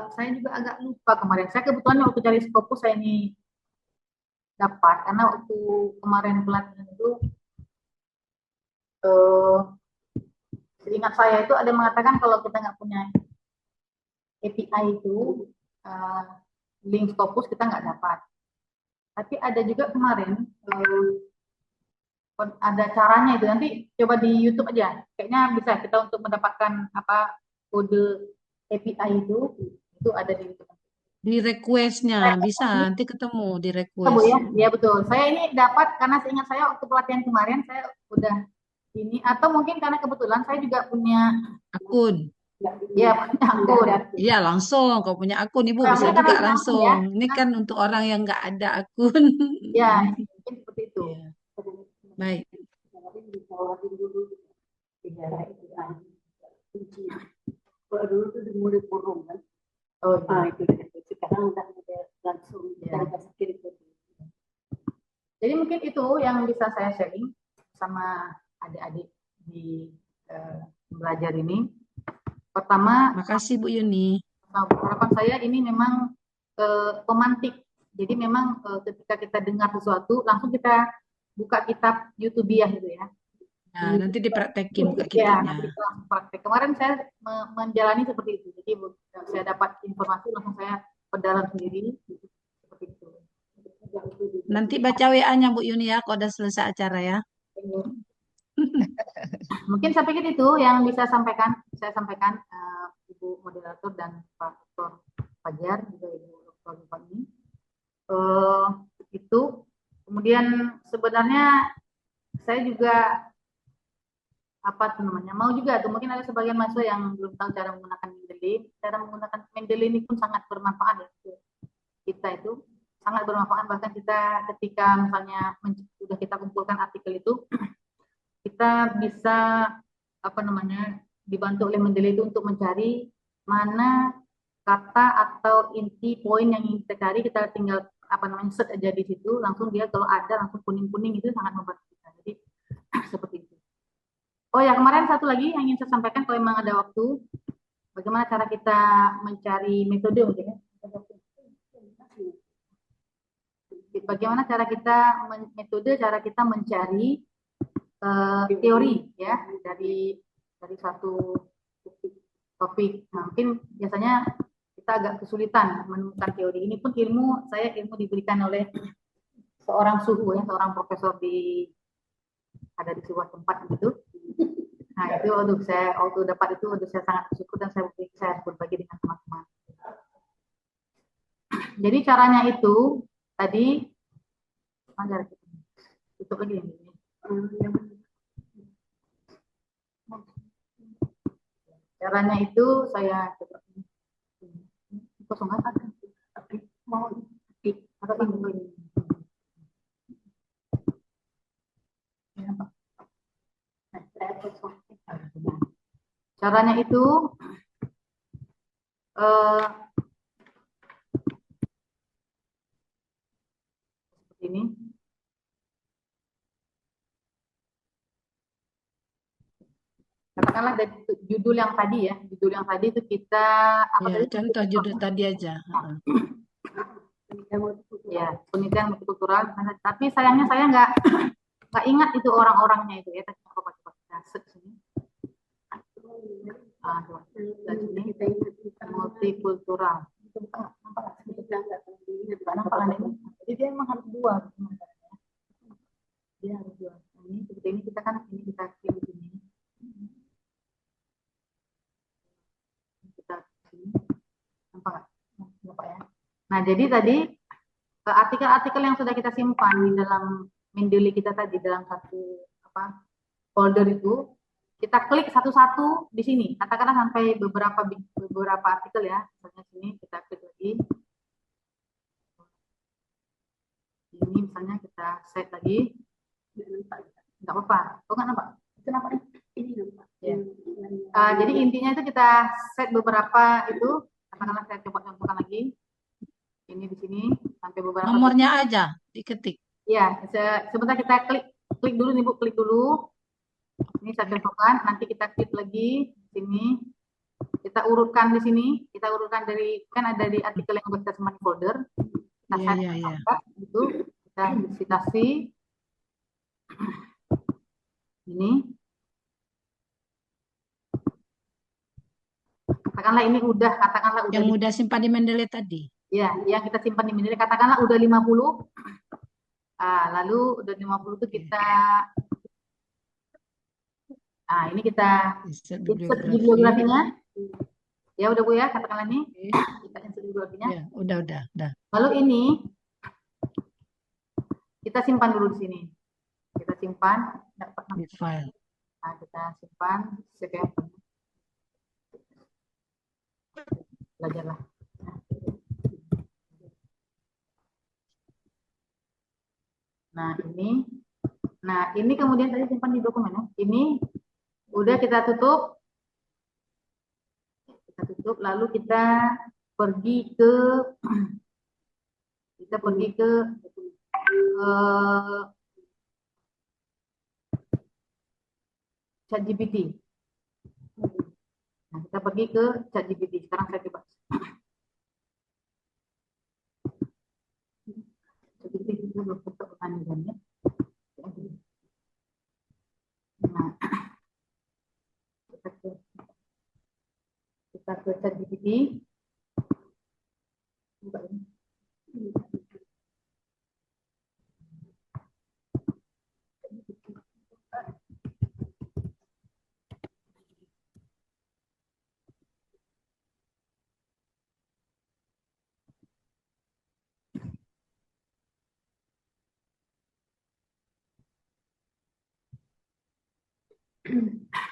Saya juga agak lupa kemarin. Saya kebetulan waktu cari Scopus saya ini dapat karena waktu kemarin pelatihan itu seingat saya itu ada mengatakan kalau kita nggak punya API itu link Scopus kita nggak dapat. Tapi ada juga kemarin ada caranya itu, nanti coba di YouTube aja. Kayaknya bisa kita untuk mendapatkan apa kode API itu ada di YouTube. Di request-nya bisa nanti ketemu di Bu request. ya, ya betul. Saya ini dapat karena seingat saya waktu pelatihan kemarin saya udah ini, atau mungkin karena kebetulan saya juga punya Akun. ya punya akun. Iya langsung, kalau punya akun Ibu Nah, bisa mungkin juga karena punya akun ya. langsung. Ini kan untuk orang yang nggak ada akun. Ya, mungkin seperti itu. Iya. Baik. Kalau dulu tuh di murid burung kan. Oh, Itu sekarang udah langsung Ya. dikasih kirim. Jadi mungkin itu yang bisa saya sharing sama adik-adik di belajar ini. Pertama, Makasih Bu Yuni. harapan saya ini memang pemantik. Jadi memang ketika kita dengar sesuatu, langsung kita buka kitab YouTubiah gitu ya. Nah, nanti dipraktekin buka Ya, kitabnya. nanti kita langsung praktek. Kemarin saya menjalani seperti itu. Jadi saya dapat informasi langsung saya perdalam sendiri seperti itu. Nanti baca WA-nya Bu Yuni ya, kalau udah selesai acara ya. Mungkin saya pikir itu yang bisa saya sampaikan Ibu Moderator dan Pak Dr. Fajar juga Ibu Dr. Fani. Itu kemudian sebenarnya saya juga apa tuh namanya mau juga tuh mungkin ada sebagian mahasiswa yang belum tahu cara menggunakan Mendeley. Cara menggunakan Mendeley ini pun sangat bermanfaat ya. Kita itu sangat bermanfaat, bahkan kita ketika misalnya sudah kita kumpulkan artikel itu kita bisa apa namanya dibantu oleh Mendeley itu untuk mencari mana kata atau inti poin yang ingin kita cari, kita tinggal apa namanya search aja di situ, langsung dia kalau ada langsung kuning-kuning itu sangat membantu kita. Jadi seperti itu. Oh ya, kemarin satu lagi yang ingin saya sampaikan kalau memang ada waktu, bagaimana cara kita mencari metode mungkin ya. Bagaimana cara kita mencari teori ya dari satu topik. Nah, mungkin biasanya kita agak kesulitan menemukan teori. Ini pun ilmu diberikan oleh seorang suhu ya, seorang profesor ada di sebuah tempat gitu. Nah itu waktu dapat itu saya sangat bersyukur dan saya berbagi dengan teman-teman. Jadi caranya itu tadi tutup lagi ini. Caranya itu saya coba kosong apa? Mau atau ini? Caranya itu seperti ini. Katakanlah dari judul yang tadi ya, itu kita apa ya, contoh judul tadi aja. Ya, penelitian multikultural. Tapi sayangnya saya nggak ingat itu orang-orangnya itu ya. Tapi coba kita search sini. Multikultural. Jadi dia memang harus dua. Dia harus dua. Ini seperti ini kita kan ini Nah, jadi tadi artikel-artikel yang sudah kita simpan di dalam Mendeley kita tadi dalam satu folder itu, kita klik satu-satu di sini. Katakanlah sampai beberapa artikel ya. Misalnya sini kita klik lagi. Ini misalnya kita set lagi. Nggak apa-apa. Oh, nggak nampak? Kenapa nih? Ini nampak. Ya. Jadi intinya itu kita set beberapa itu. Katakanlah saya coba contohkan lagi. Ini di sini sampai beberapa. Nomornya aja diketik. Ya, sebentar kita klik dulu nih Bu, klik dulu. Ini saya contohkan, nanti kita klik lagi di sini. Kita urutkan di sini, kita urutkan dari, kan ada di artikel yang kita simpan di folder. Kita itu, kita citasi. Ini. Katakanlah ini katakanlah udah. Yang udah simpan di Mendeley tadi. Ya, yang kita simpan di Mendeley, katakanlah udah 50. Lalu udah 50 itu kita ini kita insert bibliografinya. Ya udah Bu ya, katakanlah ini kita insert bibliografinya. Ya, udah. Lalu ini kita simpan dulu di sini. Kita simpan di file. Kita simpan save. Belajarlah. Nah, ini kemudian tadi simpan di dokumen ya. Ini udah kita tutup. Lalu kita pergi ke ChatGPT. Nah, kita pergi ke ChatGPT. Sekarang saya coba. ChatGPT itu belum tetap pertanyaannya. Nah, kita ke ChatGPT. Buka ini.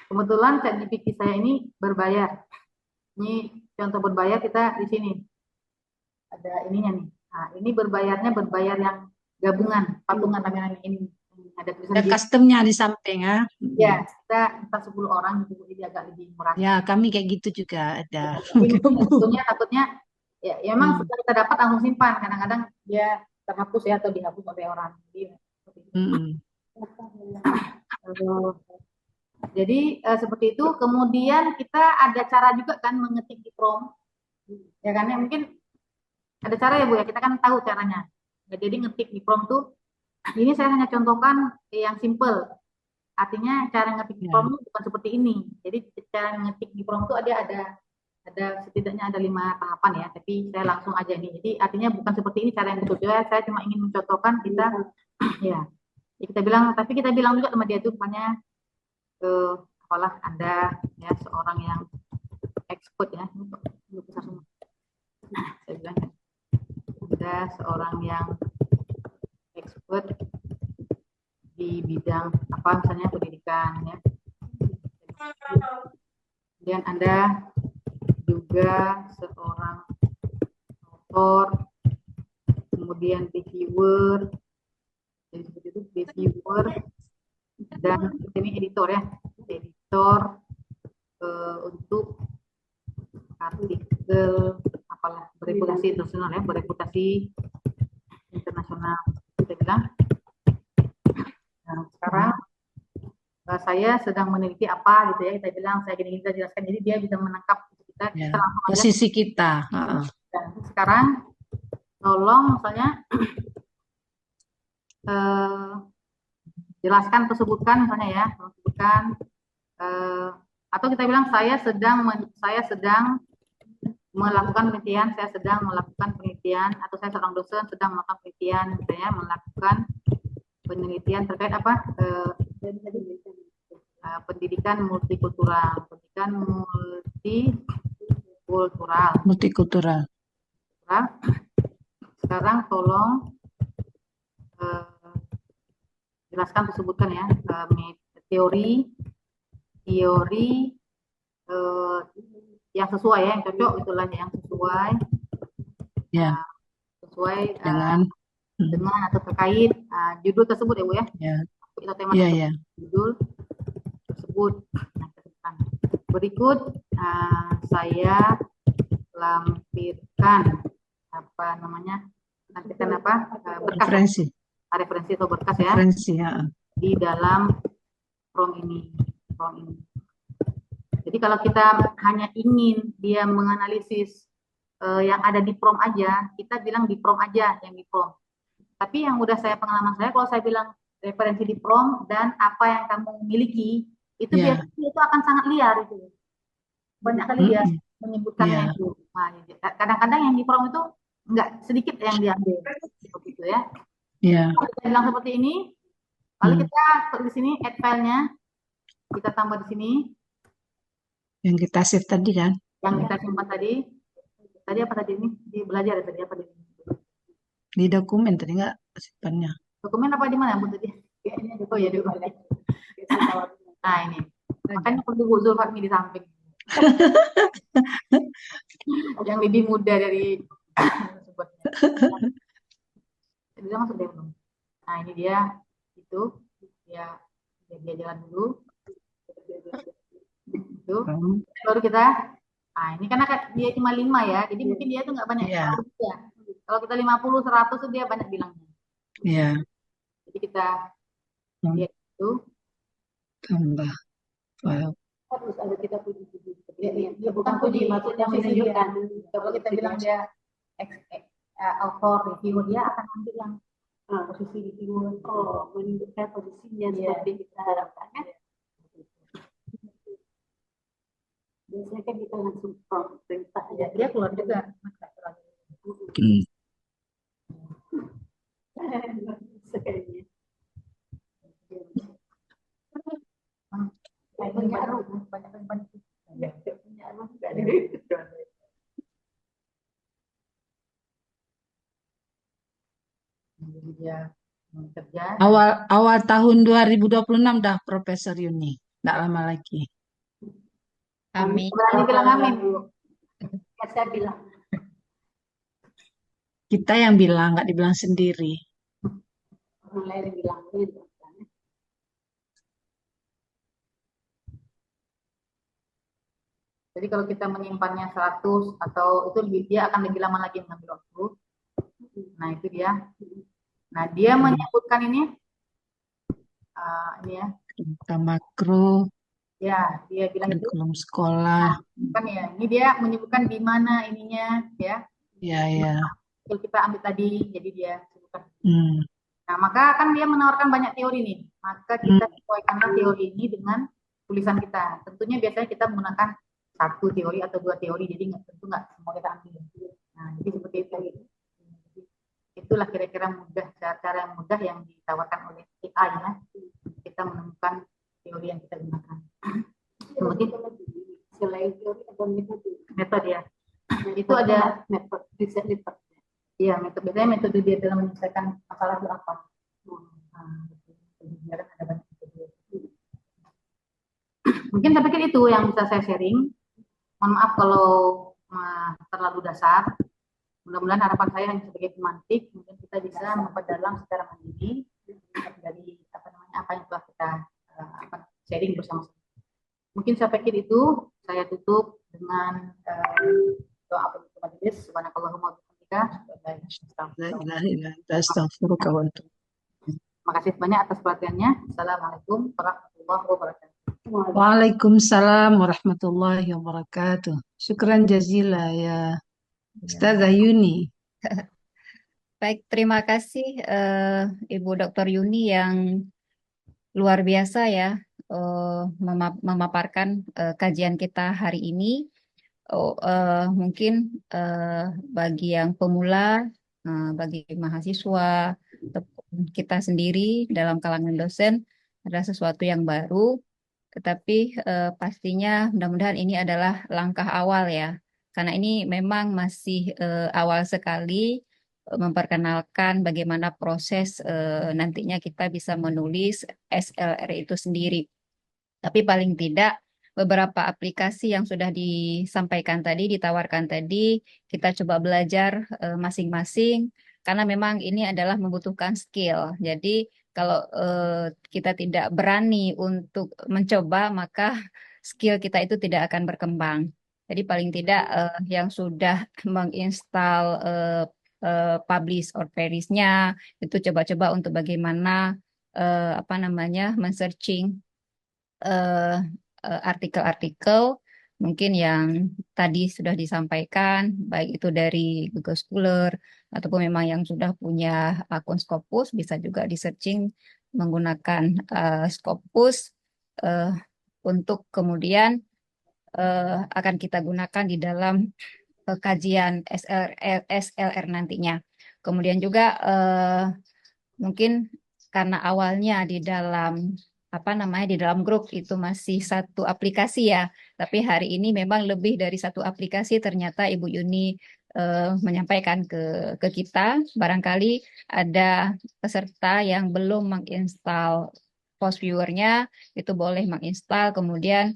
Kebetulan ChatGPT saya ini berbayar. Ini contoh berbayar kita di sini. Ada ininya nih. Nah, ini berbayar yang gabungan, patungan namanya ini. Ada tulisan customnya di samping ya. Ya, kita 10 orang gitu, jadi agak lebih murah. Ya, kami kayak gitu juga ada. Takutnya ya memang setelah kita dapat langsung simpan. Kadang-kadang dia terhapus ya atau dihapus oleh orang. Jadi seperti itu. Kemudian kita ada cara juga kan mengetik di prompt, ya kan? Ya mungkin ada cara ya Bu ya. Kita kan tahu caranya. Jadi ngetik di prompt tuh, ini saya hanya contohkan yang simple. Artinya cara ngetik di prompt bukan seperti ini. Jadi cara ngetik di prompt tuh ada setidaknya ada 5 tahapan ya. Tapi saya langsung aja nih. Jadi artinya bukan seperti ini cara yang betul. Saya cuma ingin mencontohkan kita ya. Kita bilang juga sama dia tuh misalnya apalah Anda ya seorang yang expert ya. Saya bilang Anda seorang yang expert di bidang apa misalnya pendidikan ya. Kemudian Anda juga seorang author, kemudian reviewer, jadi seperti itu reviewer, dan ini editor ya, editor untuk artikel apalah bereputasi internasional ya, bereputasi internasional kita bilang. Nah, sekarang saya sedang meneliti apa gitu ya, kita bilang saya gini kita jelaskan, jadi dia bisa menangkap kita, ya, kita langsung posisi kita. Dan sekarang tolong misalnya jelaskan atau sebutkan misalnya ya, sebutkan atau kita bilang saya sedang melakukan penelitian, atau saya seorang dosen sedang melakukan penelitian, misalnya melakukan penelitian terkait apa? Pendidikan multikultural, sekarang tolong jelaskan atau sebutkan ya teori yang sesuai ya, yang cocok itulah yang sesuai Ya, dengan dengan atau terkait judul tersebut ya Bu ya. ya, Kita tema ya, tersebut, ya. judul tersebut. Nah, berikut saya lampirkan apa namanya, lampirkan apa berkas referensi atau berkas ya di dalam form ini. Jadi kalau kita hanya ingin dia menganalisis yang ada di prom aja, kita bilang di prom aja yang di prom. Tapi yang udah pengalaman saya, kalau saya bilang referensi di prom dan apa yang kamu miliki, itu biasanya itu akan sangat liar itu. Banyak kali dia menyebutkannya itu. Nah, kadang-kadang yang di prom itu enggak sedikit yang diambil, begitu ya. Kalau kita bilang seperti ini, lalu kita di sini add filenya, kita tambah di sini. Yang kita save tadi kan? Yang kita simpan tadi. Tadi apa tadi ini? Di belajar tadi apa tadi? Di dokumen tadi nggak simpannya. Dokumen apa di mana Bu tadi? Oh ya di balik. Nah ini. Makanya perlu Bu Zulfatmi di samping. Yang lebih muda dari sebutnya. Jadi dia masuk deh belum? Nah ini dia itu dia jalan dulu. Itu baru kita. Nah ini karena dia cuma 5 ya, jadi mungkin dia tuh nggak banyak. Ya. Kalau kita 50, 100 tuh dia banyak bilangnya. Iya. Jadi kita lihat itu tambah file. Harus ada kita puji-puji. Ya, bukan puji, maksudnya menunjukkan. Kalau kita bilang dia author review, dia akan ambil yang posisi review. Oh, menunjukkan posisinya seperti kita harapkan ya. Biasanya kan kita langsung perintah aja. Dia keluar juga. Awal tahun 2026 dah Profesor Yuni, tidak lama lagi. Amin. Berani bilang amin Bu. Saya bilang. Kita yang bilang, nggak dibilang sendiri. Orang lain yang bilang gitu. Jadi kalau kita menyimpannya 100 atau itu dia akan lebih lama lagi mengambil waktu. Nah itu dia. Nah dia menyebutkan ini ya. Kita makro. Ya dia bilang itu. Kurikulum sekolah. Kan ya. Ini dia menyebutkan di mana ininya ya. Ya. Kalau kita ambil tadi, jadi dia sebutkan. Nah maka kan dia menawarkan banyak teori nih. Maka kita sesuaikanlah teori ini dengan tulisan kita. Tentunya biasanya kita menggunakan 1 teori atau 2 teori, jadi tentu nggak semua kita ambil. Nah, jadi seperti itu. Itulah kira-kira mudah, cara yang mudah yang ditawarkan oleh AI ya. Kita menemukan teori yang kita gunakan. Kemudian selain teori ada metode ya. Itu ada metode riset. Iya, metode. Biasanya metode dia dalam menyelesaikan masalah itu apa? Mungkin saya pikir itu yang bisa saya sharing. Mohon maaf kalau terlalu dasar. Mudah-mudahan harapan saya hanya sebagai pemantik, mungkin kita bisa memperdalam secara mandiri dari apa yang telah kita sharing bersama-sama. Mungkin saya pikir itu saya tutup dengan doa penutup majelis. Subhanakallahumma wa bihamdika. Terima kasih banyak atas perhatiannya. Assalamualaikum warahmatullahi wabarakatuh. Waalaikumsalam warahmatullahi wabarakatuh. Syukran jazila ya Ustazah Yuni. Baik, terima kasih Ibu Dr. Yuni yang luar biasa ya memaparkan kajian kita hari ini. Mungkin bagi yang pemula, bagi mahasiswa, kita sendiri dalam kalangan dosen adalah sesuatu yang baru. Tetapi pastinya mudah-mudahan ini adalah langkah awal ya. Karena ini memang masih awal sekali memperkenalkan bagaimana proses nantinya kita bisa menulis SLR itu sendiri. Tapi paling tidak beberapa aplikasi yang sudah disampaikan tadi, ditawarkan tadi, kita coba belajar masing-masing karena memang ini adalah membutuhkan skill. Jadi kalau kita tidak berani untuk mencoba, maka skill kita itu tidak akan berkembang. Jadi paling tidak yang sudah menginstal publish or perish-nya itu coba-coba untuk bagaimana apa namanya men-searching eh, artikel-artikel mungkin yang tadi sudah disampaikan, baik itu dari Google Scholar ataupun memang yang sudah punya akun Scopus, bisa juga di-searching menggunakan Scopus eh, untuk kemudian akan kita gunakan di dalam kajian SLR nantinya. Kemudian juga mungkin karena awalnya di dalam apa namanya di dalam grup itu masih satu aplikasi ya, tapi hari ini memang lebih dari satu aplikasi ternyata Ibu Yuni menyampaikan ke kita, barangkali ada peserta yang belum menginstal Post Viewer-nya, itu boleh menginstal, kemudian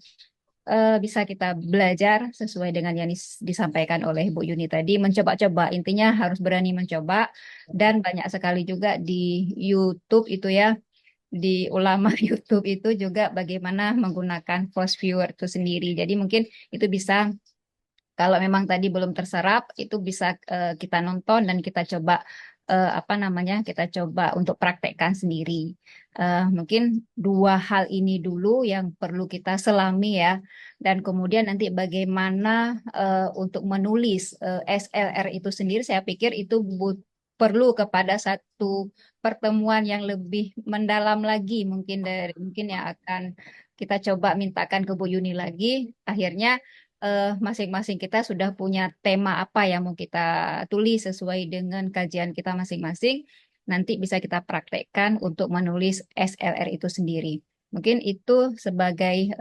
bisa kita belajar sesuai dengan yang disampaikan oleh Bu Yuni tadi, mencoba-coba, intinya harus berani mencoba, dan banyak sekali juga di YouTube itu ya, di ulama YouTube itu juga bagaimana menggunakan Post Viewer itu sendiri. Jadi mungkin itu bisa, kalau memang tadi belum terserap, itu bisa kita nonton dan kita coba apa namanya, kita coba untuk praktekkan sendiri. Mungkin dua hal ini dulu yang perlu kita selami ya, dan kemudian nanti bagaimana untuk menulis SLR itu sendiri, saya pikir itu perlu kepada satu pertemuan yang lebih mendalam lagi, mungkin yang akan kita coba mintakan ke Bu Yuni lagi. Akhirnya masing-masing kita sudah punya tema apa yang mau kita tulis sesuai dengan kajian kita masing-masing. Nanti bisa kita praktekkan untuk menulis SLR itu sendiri. Mungkin itu sebagai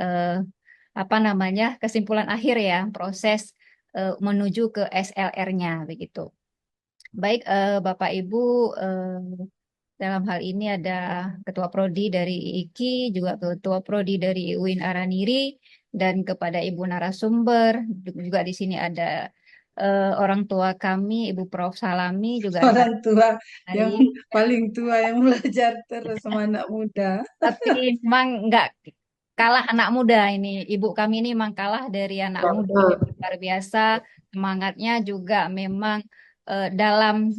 apa namanya kesimpulan akhir ya, proses menuju ke SLR-nya begitu. Baik, Bapak Ibu, dalam hal ini ada Ketua Prodi dari IIKI, juga Ketua Prodi dari UIN Araniri, dan kepada Ibu narasumber, juga di sini ada orang tua kami, Ibu Prof. Salami, juga Orang tua yang hadir. paling tua yang belajar terus sama anak muda. Tapi memang nggak kalah anak muda ini. Ibu kami ini memang kalah dari anak muda. Betul. Luar biasa, semangatnya juga memang dalam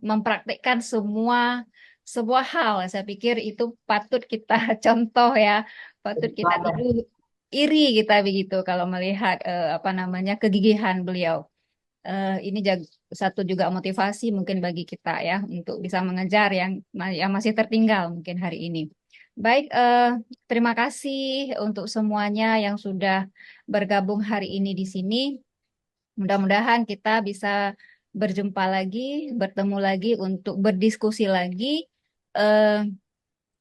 mempraktikkan sebuah hal. Saya pikir itu patut kita contoh ya, patut kita tiru, iri kita begitu kalau melihat apa namanya kegigihan beliau. Ini satu juga motivasi mungkin bagi kita ya untuk bisa mengejar yang masih tertinggal mungkin hari ini. Baik, terima kasih untuk semuanya yang sudah bergabung hari ini di sini. Mudah-mudahan kita bisa berjumpa lagi, bertemu lagi untuk berdiskusi lagi eh,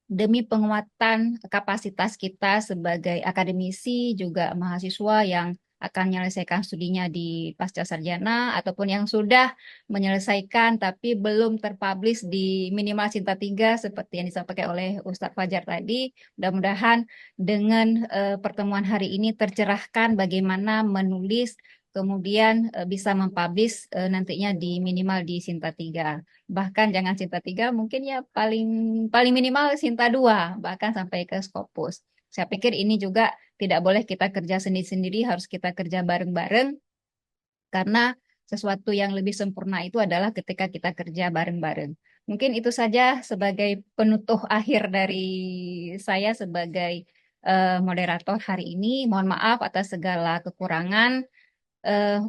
demi penguatan kapasitas kita sebagai akademisi, juga mahasiswa yang akan menyelesaikan studinya di pasca sarjana ataupun yang sudah menyelesaikan tapi belum terpublish di minimal Sinta 3 seperti yang disampaikan oleh Ustadz Fajar tadi. Mudah-mudahan dengan pertemuan hari ini tercerahkan bagaimana menulis kemudian bisa mempublish nantinya di minimal di Sinta 3. Bahkan jangan Sinta 3, mungkin ya paling paling minimal Sinta 2, bahkan sampai ke Scopus. Saya pikir ini juga tidak boleh kita kerja sendiri-sendiri, harus kita kerja bareng-bareng, karena sesuatu yang lebih sempurna itu adalah ketika kita kerja bareng-bareng. Mungkin itu saja sebagai penutup akhir dari saya sebagai moderator hari ini. Mohon maaf atas segala kekurangan.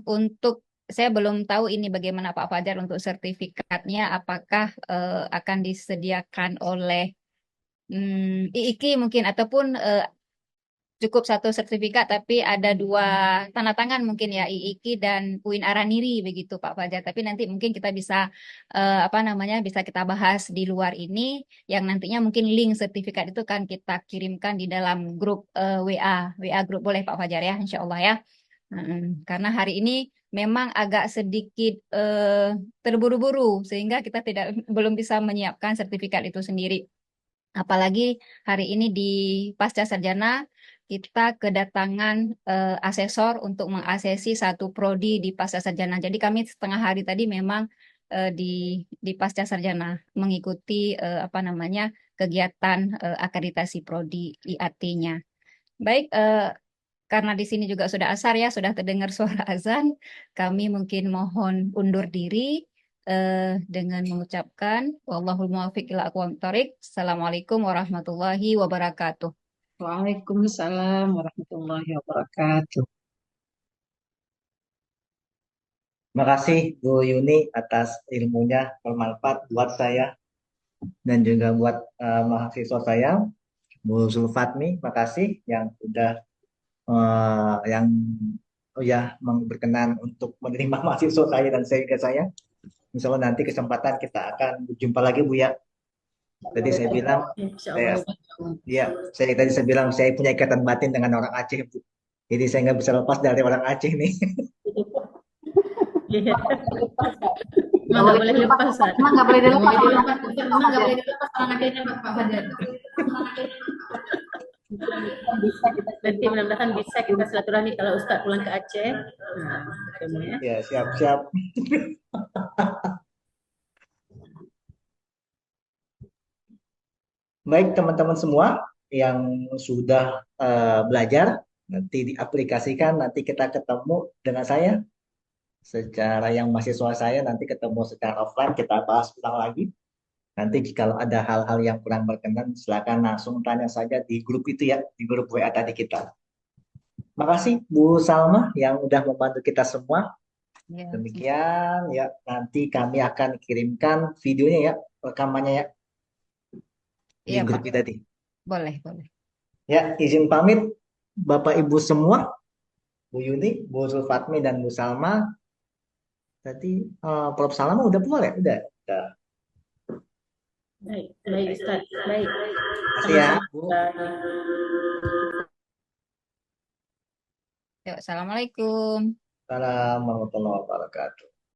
Untuk saya belum tahu ini bagaimana Pak Fajar untuk sertifikatnya, apakah akan disediakan oleh IIKI mungkin, ataupun cukup satu sertifikat tapi ada dua tanda tangan mungkin ya, IIKI dan UIN Araniri begitu Pak Fajar. Tapi nanti mungkin kita bisa apa namanya bisa kita bahas di luar ini, yang nantinya mungkin link sertifikat itu kan kita kirimkan di dalam grup WA grup, boleh Pak Fajar ya, insya Allah ya. Karena hari ini memang agak sedikit terburu-buru sehingga kita belum bisa menyiapkan sertifikat itu sendiri. Apalagi hari ini di Pasca Sarjana kita kedatangan asesor untuk mengasesi satu prodi di Pasca Sarjana. Jadi kami setengah hari tadi memang di Pasca Sarjana mengikuti kegiatan akreditasi prodi IAT-nya. Baik, karena di sini juga sudah asar ya, sudah terdengar suara azan, kami mungkin mohon undur diri dengan mengucapkan wallahul muwaffiq ila aqwamit thoriq. Assalamualaikum warahmatullahi wabarakatuh. Waalaikumsalam warahmatullahi wabarakatuh. Terima kasih Bu Yuni atas ilmunya, bermanfaat buat saya dan juga buat mahasiswa saya. Bu Zulfatmi, makasih yang sudah yang berkenan untuk menerima mahasiswa saya dan saya ke saya. Insya Allah nanti kesempatan kita akan berjumpa lagi Bu ya. Tadi saya bilang, saya bilang saya punya ikatan batin dengan orang Aceh Bu. Jadi saya nggak bisa lepas dari orang Aceh nih. Iya. Emang nggak boleh lepas, Emang nggak boleh dilepas. Emang nggak boleh dilepas orang Acehnya Pak Fajar. Nanti mudah-mudahan bisa kita silaturahmi kalau Ustadz pulang ke Aceh. Nah, ketemu ya. Ya, siap-siap. Baik teman-teman semua yang sudah belajar, nanti diaplikasikan, nanti kita ketemu dengan saya. Secara yang mahasiswa saya nanti ketemu secara offline, kita bahas ulang lagi. Nanti jika ada hal-hal yang kurang berkenan, silakan langsung tanya saja di grup itu ya, di grup WA tadi kita. Makasih Bu Salma yang udah membantu kita semua. Ya. Demikian ya, nanti kami akan kirimkan videonya ya, rekamannya ya, di Iya, grup Pak. kita tadi. Boleh. Ya, izin pamit Bapak Ibu semua, Bu Yuni, Bu Zulfatmi dan Bu Salma. Tadi Prof Salma udah boleh, udah. Baik Ustaz, baik. Makasih ya, Bu. Yuk, assalamualaikum. Assalamualaikum warahmatullahi wabarakatuh.